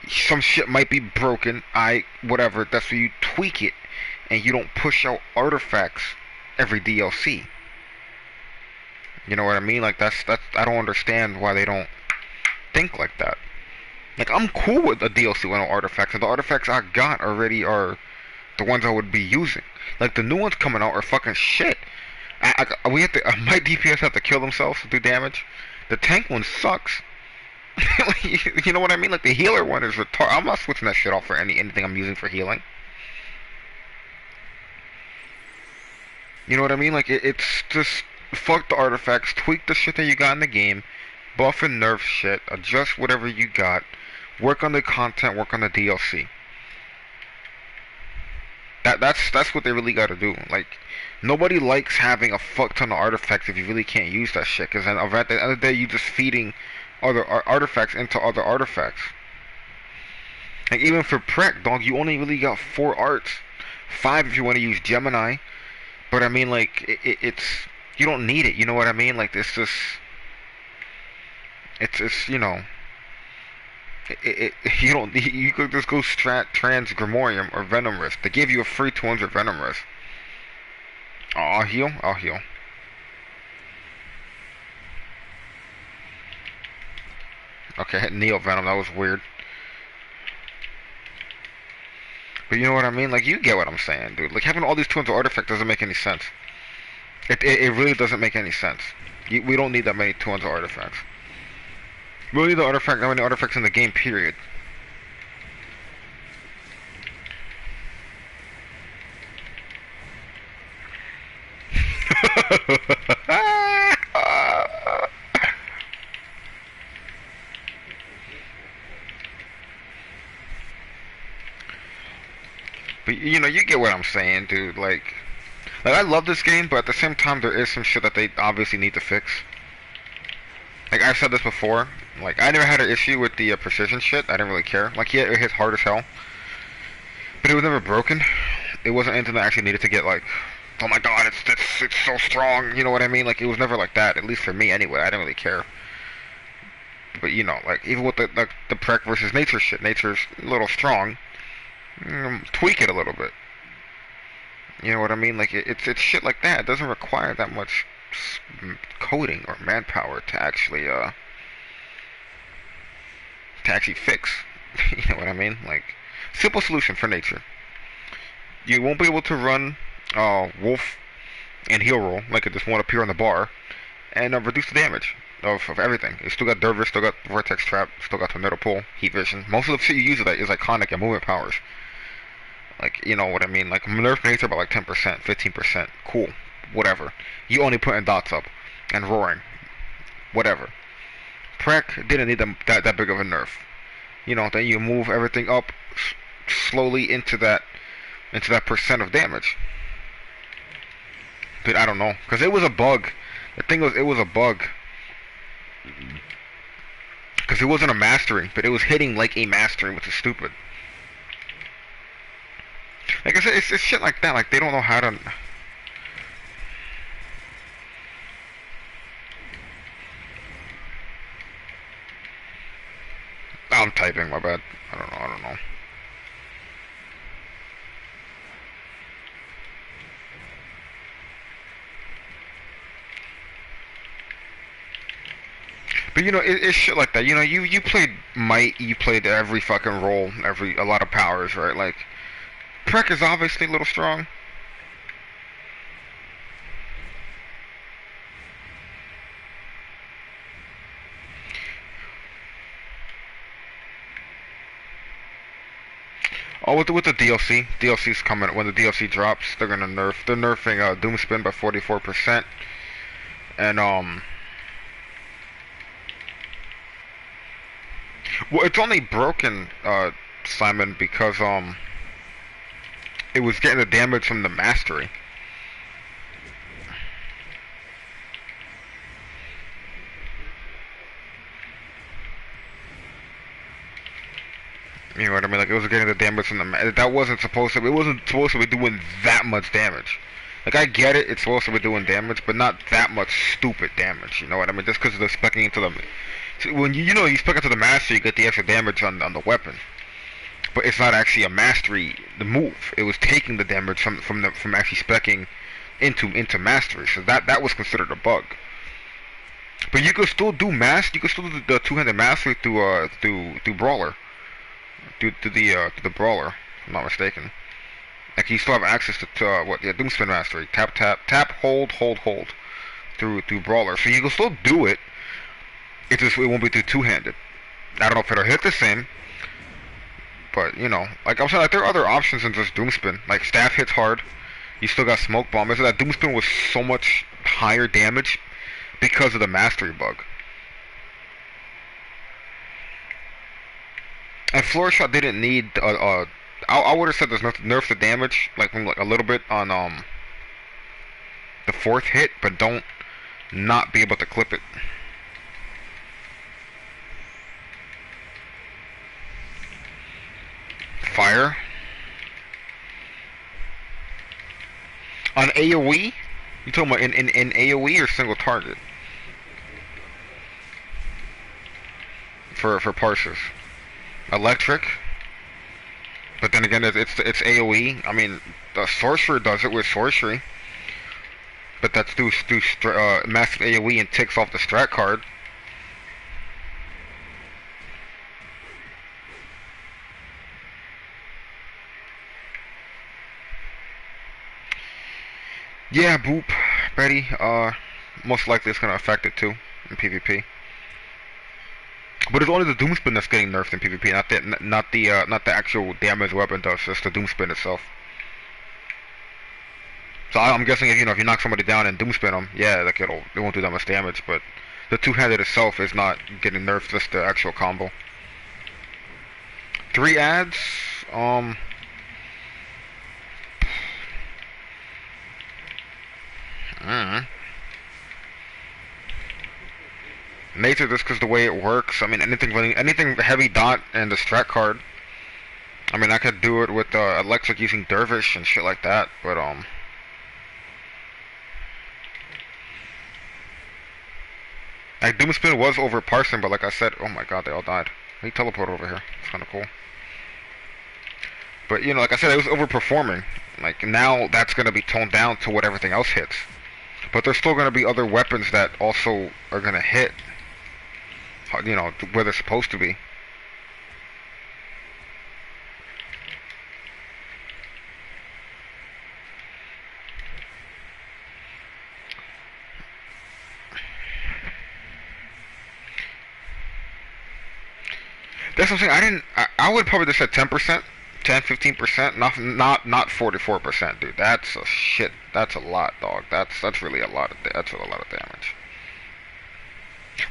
Some shit might be broken. Whatever. That's where you tweak it, and you don't push out artifacts every DLC. You know what I mean? Like that's I don't understand why they don't think like that. Like I'm cool with a DLC with no artifacts, and the artifacts I got already are the ones I would be using. Like the new ones coming out are fucking shit. We have to. My DPS have to kill themselves to do damage. The tank one sucks. You know what I mean? Like the healer one is retarded. I'm not switching that shit off for anything I'm using for healing. You know what I mean? Like it's just fuck the artifacts, tweak the shit that you got in the game, buff and nerf shit, adjust whatever you got, work on the content, work on the DLC. That's what they really got to do. Like nobody likes having a fuck ton of artifacts if you really can't use that shit. Because then at the end of the day, you just feeding other artifacts into other artifacts. Like even for Prec, dog, you only really got 4 arts, 5 if you want to use Gemini. But I mean, like it's you don't need it. You know what I mean? Like it's just it's you know. You don't. You could just go Trans Grimorium or Venom Rift. They give you a free 200 Venom Rift. Oh, I'll heal. I'll heal. Okay, Neo Venom. That was weird. But you know what I mean? Like you get what I'm saying, dude. Like having all these 200 artifacts doesn't make any sense. It really doesn't make any sense. We don't need that many 200 artifacts. We don't need that many artifacts in the game, period. But you know, you get what I'm saying, dude. Like I love this game, but at the same time, there is some shit that they obviously need to fix. Like I've said this before. Like I never had an issue with the precision shit. I didn't really care. Like yeah, it hits hard as hell, but it was never broken. It wasn't anything that actually needed to get like, oh my god, it's so strong. You know what I mean? Like it was never like that. At least for me, anyway. I didn't really care. But you know, like even with the Prec versus Nature shit, Nature's a little strong. Tweak it a little bit. You know what I mean? Like it's shit like that. It doesn't require that much coding or manpower to actually fix. You know what I mean? Like simple solution for Nature. You won't be able to run Wolf and Heal Roll like it just won't appear on the bar, and reduce the damage of everything. It's still got Dervish, still got Vortex Trap, still got Tornado Pull, Heat Vision. Most of the shit you use of that is iconic and movement powers. Like, you know what I mean? Like, nerf Nature by like 10%, 15%. Cool. Whatever. You only putting dots up. And roaring. Whatever. Prec didn't need that big of a nerf. You know, then you move everything up slowly into that percent of damage. But I don't know. Because it was a bug. The thing was, it was a bug. Because it wasn't a mastery, but it was hitting like a mastery, which is stupid. Like I said, it's shit like that. Like they don't know how to. I'm typing. My bad. I don't know. I don't know. But you know, it's shit like that. You know, you played Might. You played every fucking role, a lot of powers, right? Like. Prec is obviously a little strong. Oh, with the DLC, DLC's coming. When the DLC drops, they're gonna nerf. They're nerfing Doomspin by 44%, and well, it's only broken, Simon, because it was getting the damage from the mastery. You know what I mean? Like it was getting the damage from the that wasn't supposed to. It wasn't supposed to be doing that much damage. Like I get it, it's supposed to be doing damage, but not that much stupid damage. You know what I mean? Just because they're specking into So when you spec into the mastery, you get the extra damage on the weapon, but it's not actually a mastery the move. It was taking the damage from actually specking into mastery. So that was considered a bug. But you could still do You could still do the two-handed mastery through brawler, to the brawler. If I'm not mistaken. Like you still have access to what? Yeah, Doomspin mastery. Tap tap tap. Hold through brawler. So you can still do it. It won't be through two-handed. I don't know if it'll hit the same. But like I'm saying, like there are other options than just Doomspin. Like staff hits hard. You still got smoke bomb. Is that Doomspin was so much higher damage because of the mastery bug. And Flourish Shot didn't need. I would have said there's nerf the damage like a little bit on the fourth hit, but don't not be able to clip it. Fire on AOE. You talking about in AOE or single target for parsers? Electric, but then again, it's AOE. I mean, the sorcerer does it with sorcery, but that's through massive AOE and ticks off the strat card. Yeah, boop, Betty. Most likely it's gonna affect it too in PvP. But it's only the Doomspin that's getting nerfed in PvP, not the actual damage weapon does, just the Doomspin itself. So I'm guessing if you knock somebody down and Doomspin them, yeah, like it won't do that much damage. But the two-handed itself is not getting nerfed, just the actual combo. 3 ads, nature just because the way it works. I mean, anything heavy dot and the strat card. I mean, I could do it with electric using dervish and shit like that, but like Doomspin was over parsing, but like I said, oh my god, they all died. He teleported over here. It's kind of cool. But like I said, it was overperforming. Like now, that's gonna be toned down to what everything else hits. But there's still gonna be other weapons that also are gonna hit. Where they're supposed to be. That's what I'm saying. I would probably just say 10%, 10-15%, not 44%, dude. That's a shit. That's a lot, dog. That's really a lot. That's a lot of damage.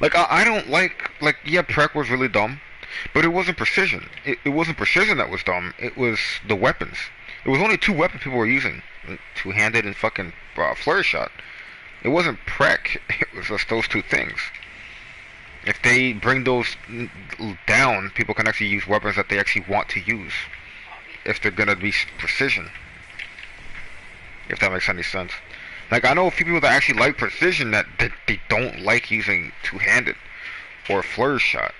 Like I don't like yeah, Prec was really dumb, but it wasn't precision. It wasn't precision that was dumb. It was the weapons. It was only 2 weapons people were using, two-handed and fucking flurry shot. It wasn't Prec. It was just those 2 things. If they bring those down, people can actually use weapons that they actually want to use. If they're gonna be precision. If that makes any sense. Like, I know a few people that actually like precision that they don't like using two-handed or flourish shot.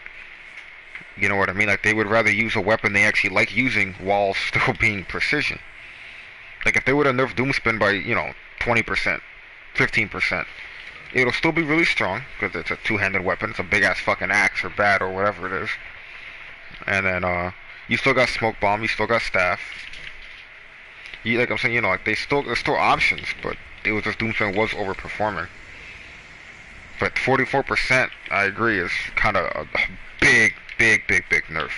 You know what I mean? Like, they would rather use a weapon they actually like using while still being precision. Like, if they would have nerfed Doomspin by, 20%, 15%, it'll still be really strong, because it's a two-handed weapon. It's a big-ass fucking axe or bat or whatever it is. And then, you still got smoke bomb, you still got staff. Like I'm saying, like, there's still options, but it was just Doomspin was overperforming. But 44%, I agree, is kind of a big nerf.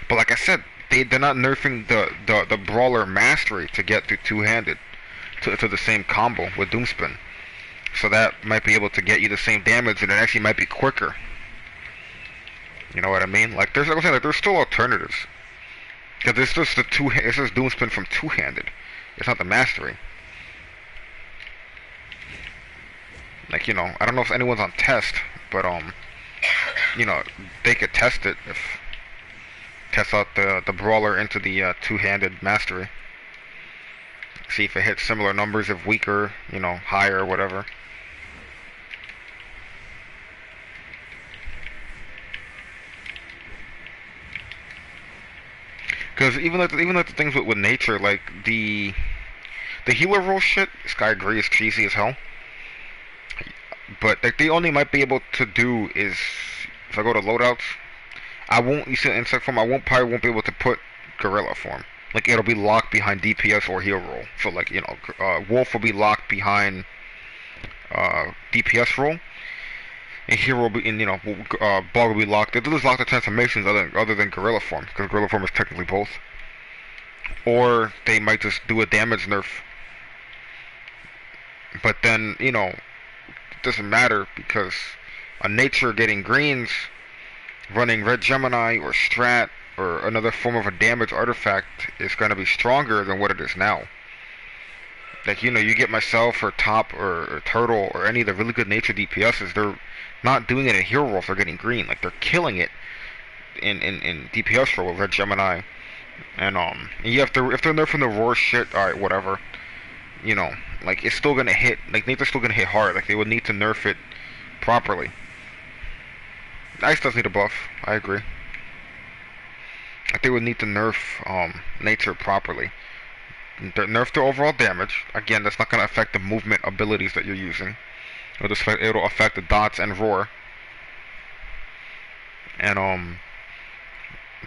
But like I said, they're not nerfing the brawler mastery to get to two-handed to the same combo with Doomspin. So that might be able to get you the same damage, and it actually might be quicker. You know what I mean? Like there's still alternatives. Because it's just it's just Doomspin from two-handed. It's not the mastery. Like, I don't know if anyone's on test, but they could test it test out the brawler into the two-handed mastery. See if it hits similar numbers, if weaker, higher or whatever. Because even like the things with nature, like the healer role shit, this guy agree is cheesy as hell. But like they only might be able to do is if I go to loadouts, I won't use the insect form. Probably won't be able to put gorilla form. Like it'll be locked behind DPS or heal roll. So like wolf will be locked behind DPS roll, and hero will be in bug will be locked. It does lock the transformations other than gorilla form because gorilla form is technically both. Or they might just do a damage nerf. But then it doesn't matter because on nature getting greens running Red Gemini or Strat or another form of a damage artifact is going to be stronger than what it is now. Like, you get myself or Top or Turtle or any of the really good nature DPSs, they're not doing it in hero roll if they're getting green. Like, they're killing it in DPS roll with Red Gemini. And you have to, if they're nerfing the roar shit, alright, whatever. Like, it's still gonna hit, like, nature's still gonna hit hard. Like, they would need to nerf it properly. Ice does need a buff, I agree. Like, they would need to nerf nature properly. Nerf the overall damage. Again, that's not going to affect the movement abilities that you're using. It'll affect the dots and roar. And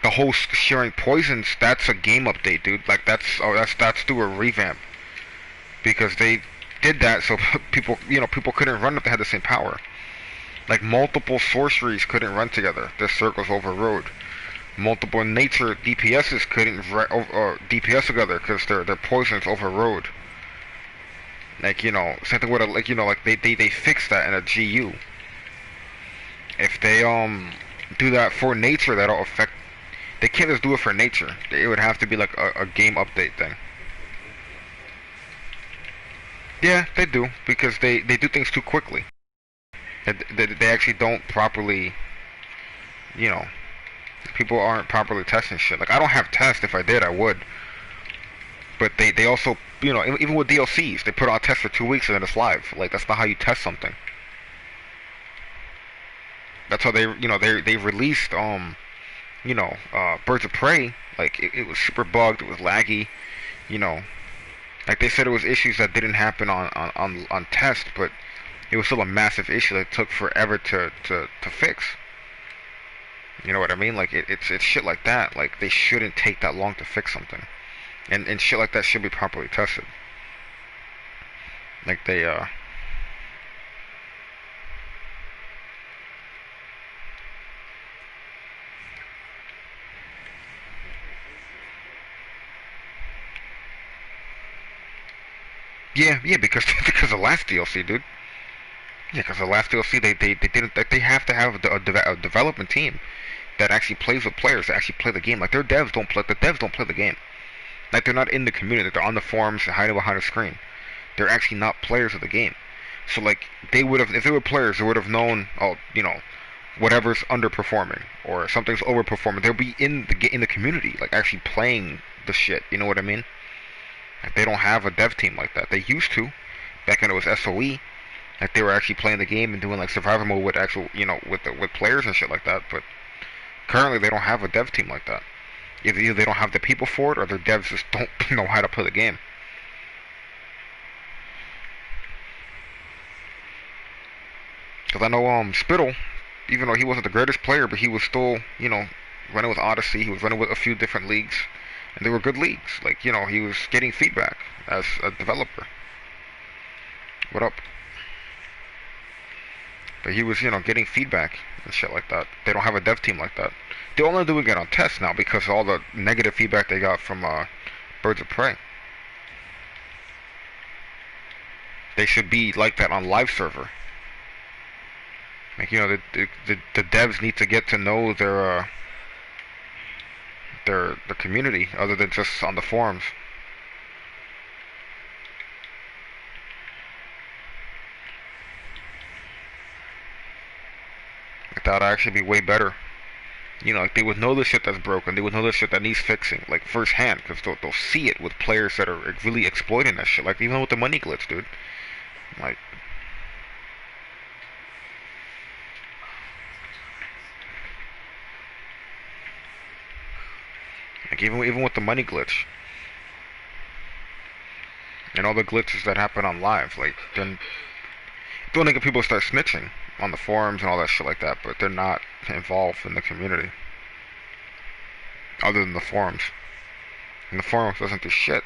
the whole sharing poisons, that's a game update, dude. Like that's through a revamp. Because they did that so people couldn't run if they had the same power. Like multiple sorceries couldn't run together. Their circles overrode. Multiple nature DPSs couldn't DPS together because their poisons overrode. Like same thing with like they fixed that in a GU. If they do that for nature, that'll affect. They can't just do it for nature. It would have to be like a game update thing. Yeah, they do because they do things too quickly. They actually don't properly, you know, people aren't properly testing shit. Like I don't have tests. If I did, I would. But they also, even with DLCs, they put on tests for 2 weeks and then it's live. Like that's not how you test something. That's how they released Birds of Prey. Like it was super bugged. It was laggy. You know, like they said it was issues that didn't happen on test, but it was still a massive issue that took forever to fix. You know what I mean? Like it's shit like that. Like they shouldn't take that long to fix something, and shit like that should be properly tested. Like they yeah because because the last DLC, dude. Yeah, because the last DLC they didn't they have to have a development team that actually plays with players that actually play the game. Like their devs don't play the game. Like they're not in the community. They're on the forums and hiding behind a screen. They're actually not players of the game. So like they would have, if they were players, they would have known. Oh, whatever's underperforming or something's overperforming. They'll be in the community, like actually playing the shit. You know what I mean? Like they don't have a dev team like that. They used to, back when it was SOE. Like they were actually playing the game and doing like survival mode with actual, with players and shit like that. But currently they don't have a dev team like that. Either they don't have the people for it, or their devs just don't know how to play the game. Because I know Spittle, even though he wasn't the greatest player, but he was still, running with Odyssey. He was running with a few different leagues, and they were good leagues. Like he was getting feedback as a developer. What up? But he was, getting feedback and shit like that. They don't have a dev team like that. They're only doing it on tests now because of all the negative feedback they got from Birds of Prey. They should be like that on live server. Like the devs need to get to know their community other than just on the forums. Like that'd actually be way better. Like they would know the shit that's broken. They would know the shit that needs fixing, like firsthand, because they'll see it with players that are really exploiting that shit. Like even with the money glitch, dude. Like Like even with the money glitch and all the glitches that happen on live, like then don't think people start snitching on the forums and all that shit like that, but they're not involved in the community other than the forums. And the forums doesn't do shit.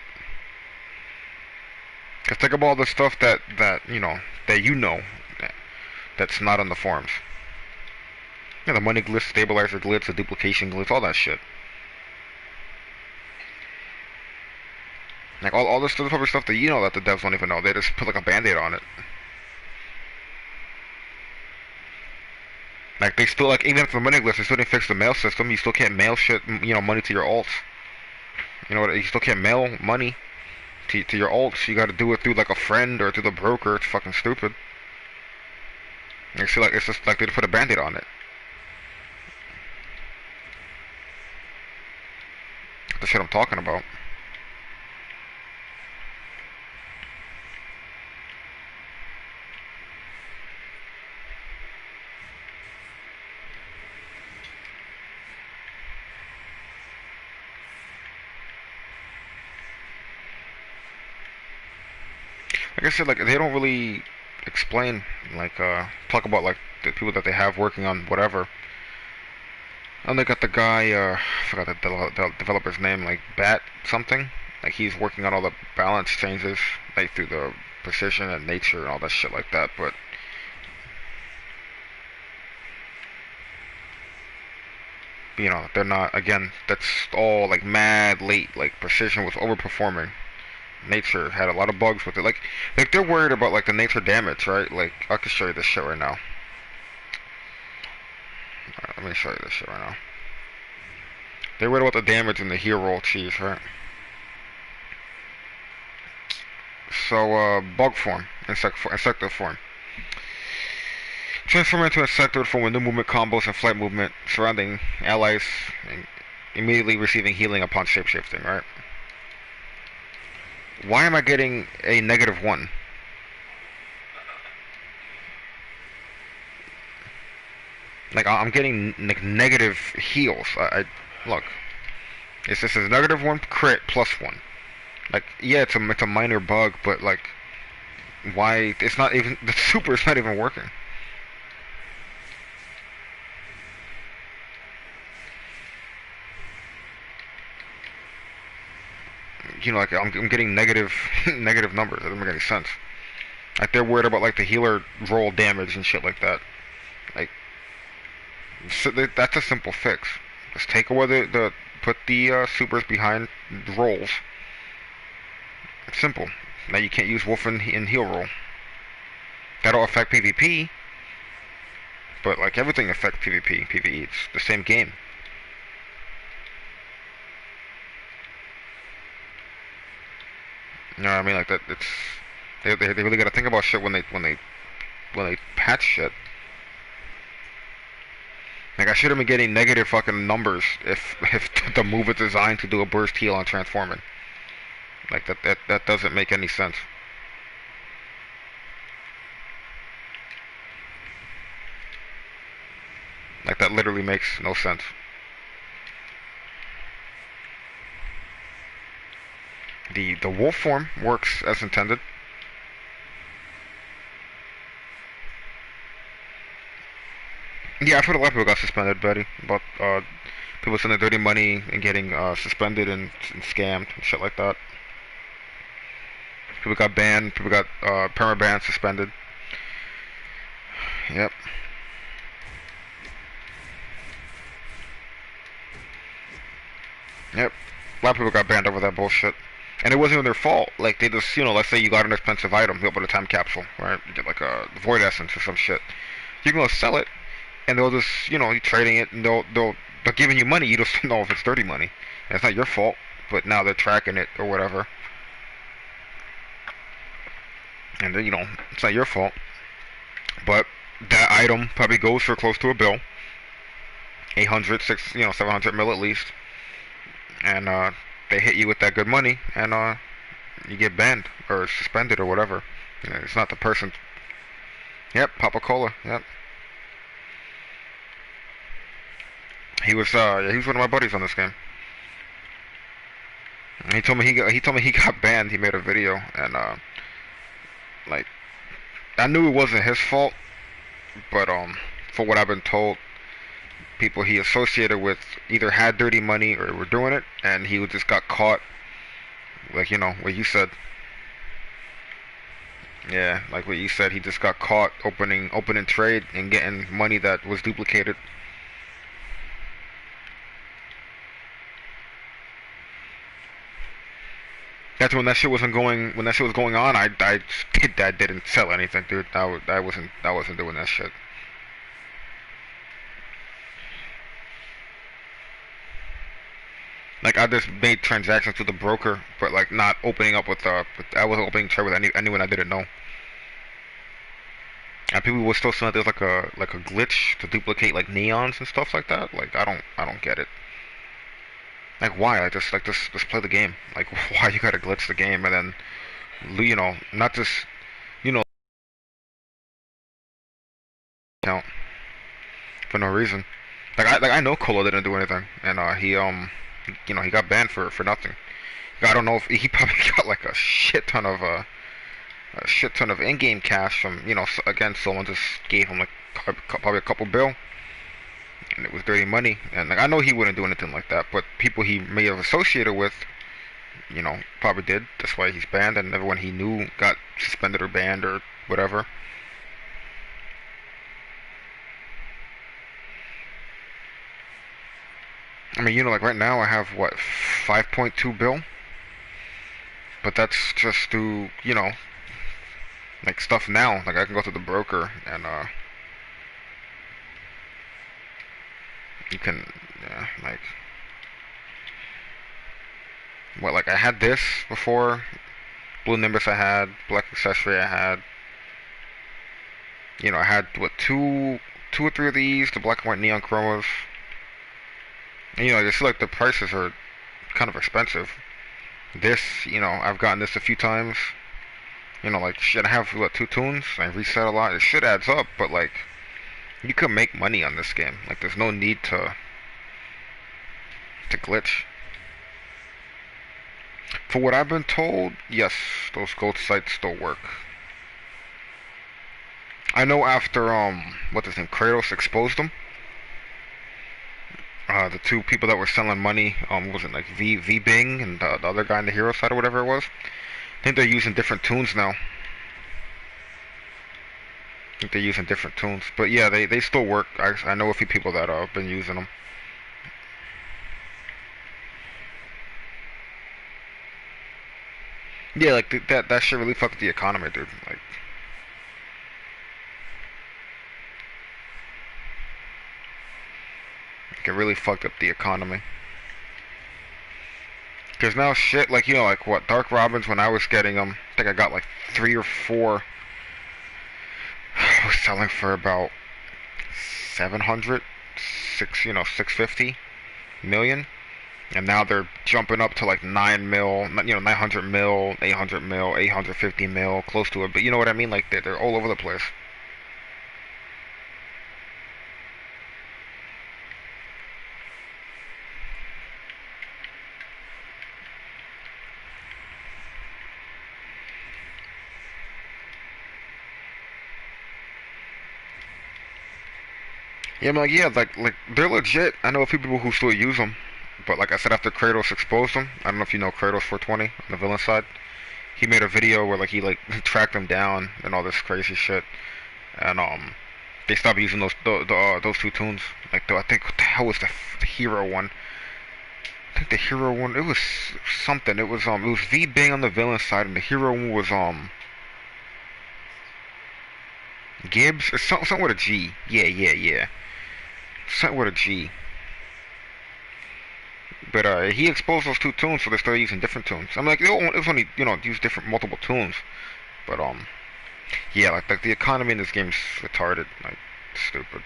Cause think about all the stuff that that's not on the forums. Yeah, the money glitch, stabilizer glitch, the duplication glitch, all that shit. Like all this other stuff that that the devs don't even know. They just put like a band-aid on it. Like they still like even after the money glitch, they still didn't fix the mail system. You still can't mail shit, money to your alts. You know what? You still can't mail money to your alts. You got to do it through like a friend or through the broker. It's fucking stupid. It's just like they put a band-aid on it. The shit I'm talking about. Like I said, like they don't really explain, like talk about like the people that they have working on whatever. And they got the guy, I forgot the developer's name, like Bat something. Like he's working on all the balance changes, like through the precision and nature and all that shit like that. But they're not. Again, that's all like mad late. Like precision was overperforming. Nature had a lot of bugs with it. Like they're worried about like the nature damage, right? Like I can show you this shit right now. Let me show you this shit right now. They're worried about the damage in the hero cheese, right? So, bug form, insectoid form. Transform into insectoid form with new movement combos and flight movement, surrounding allies, and immediately receiving healing upon shapeshifting, right? Why am I getting a -1? Like I'm getting like negative heals. I look. This is -1 crit +1. Like yeah, it's a minor bug, but like why it's not even the super is not even working. Like I'm getting negative negative numbers. It doesn't make any sense. Like they're worried about like the healer roll damage and shit like that. Like so that's a simple fix. Just take away the put the supers behind the rolls. It's simple. Now you can't use wolf and heal roll. That'll affect PvP, but like everything affects PvP, PvE. It's the same game. You know what I mean? Like that. It's they really got to think about shit when they patch shit. Like I should have been getting negative fucking numbers if the move is designed to do a burst heal on transforming. Like that doesn't make any sense. Like that literally makes no sense. The wolf form works as intended. Yeah, I've heard a lot of people got suspended, Betty. About people sending dirty money and getting suspended and scammed and shit like that. People got banned. People got permaban suspended. Yep. Yep. A lot of people got banned over that bullshit. And it wasn't even their fault. Like, they just, let's say you got an expensive item, you open a time capsule, right? You get like a void essence or some shit. You can go sell it, and they'll just, you're trading it, and they're giving you money. You just don't know if it's dirty money. And it's not your fault, but now they're tracking it or whatever. And then, it's not your fault. But that item probably goes for close to a bill. 800, 700 mil at least. And, they hit you with that good money, and you get banned or suspended or whatever. It's not the person. Yep, Papa Cola. Yep. He was one of my buddies on this game. He told me he got banned. He made a video and like I knew it wasn't his fault, but for what I've been told, people he associated with either had dirty money or were doing it, and he just got caught. Like what you said. Yeah, like what you said, he just got caught opening trade and getting money that was duplicated. That's when that shit wasn't going. When that shit was going on, I didn't sell anything, dude. I wasn't doing that shit. Like I just made transactions to the broker, but like not opening up I wasn't opening trade with anyone I didn't know. And people were still saying there's like a glitch to duplicate like neons and stuff like that. Like I don't get it. Like why? Just play the game. Like why you gotta glitch the game and then not just you know count for no reason. Like I know Colo didn't do anything, and he got banned for nothing. I don't know if he probably got like a shit ton of in-game cash from again someone just gave him like probably a couple bill, and it was dirty money. And like I know he wouldn't do anything like that, but people he may have associated with, probably did. That's why he's banned, and everyone he knew got suspended or banned or whatever. I mean, like right now I have what 5.2 bill, but that's just through like stuff now. Like I can go to the broker and you can like what like I had this before, blue nimbus I had, black accessory I had. I had what two or three of these, the black and white neon chromas. And I just feel like the prices are kind of expensive. This, I've gotten this a few times. Like shit, I have what two tunes. I reset a lot. It shit adds up, but like you could make money on this game. Like there's no need to glitch. For what I've been told, yes, those gold sites still work. I know after what's his name, Kratos exposed them. The two people that were selling money, was it like V Bing and the other guy on the hero side or whatever it was. I think they're using different tunes now. I think they're using different tunes, but yeah, they still work. I know a few people that have been using them. Yeah, like that shit really fucked the economy, dude. Like it really fucked up the economy. Cause now shit, like like what Dark Robins when I was getting them, I think I got like three or four. I was selling for about 700, 650 million, and now they're jumping up to like 9 mil, 900 mil, 800 mil, 850 mil, close to it. But you know what I mean? Like they're all over the place. Yeah, I'm like yeah, like they're legit. I know a few people who still use them, but like I said, after Kratos exposed them, I don't know if you know Kratos 420 on the villain side. He made a video where like he like tracked them down and all this crazy shit, and they stopped using those two tunes. Like I think what the hell was the hero one? I think the hero one it was something. It was V Bang on the villain side, and the hero one was Gibbs or something with a G. Yeah. Something with a G. But he exposed those two tunes, so they started using different tunes. I'm like, it was only use different multiple tunes, but yeah, like the economy in this game is retarded, like stupid.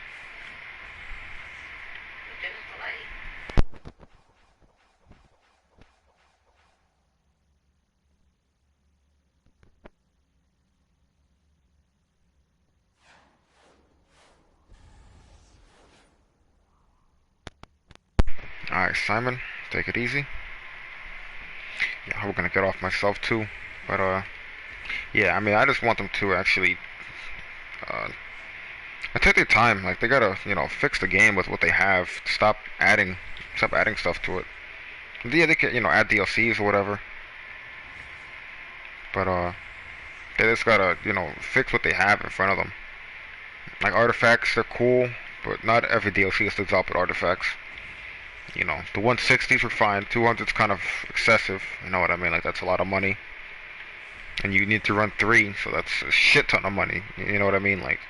All right, Simon, take it easy. Yeah, we're gonna get off myself too. But yeah, I mean, I just want them to actually uh, take their time. Like they gotta, fix the game with what they have. Stop adding stuff to it. Yeah, they could, add DLCs or whatever. But they just gotta, fix what they have in front of them. Like artifacts, they're cool, but not every DLC is to drop with artifacts. The 160s were fine. 200's kind of excessive. You know what I mean? Like that's a lot of money, and you need to run three, so that's a shit ton of money. You know what I mean? Like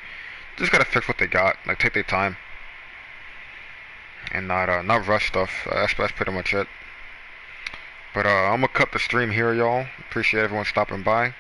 just gotta fix what they got. Like take their time and not rush stuff. That's pretty much it. But I'm gonna cut the stream here, y'all. Appreciate everyone stopping by.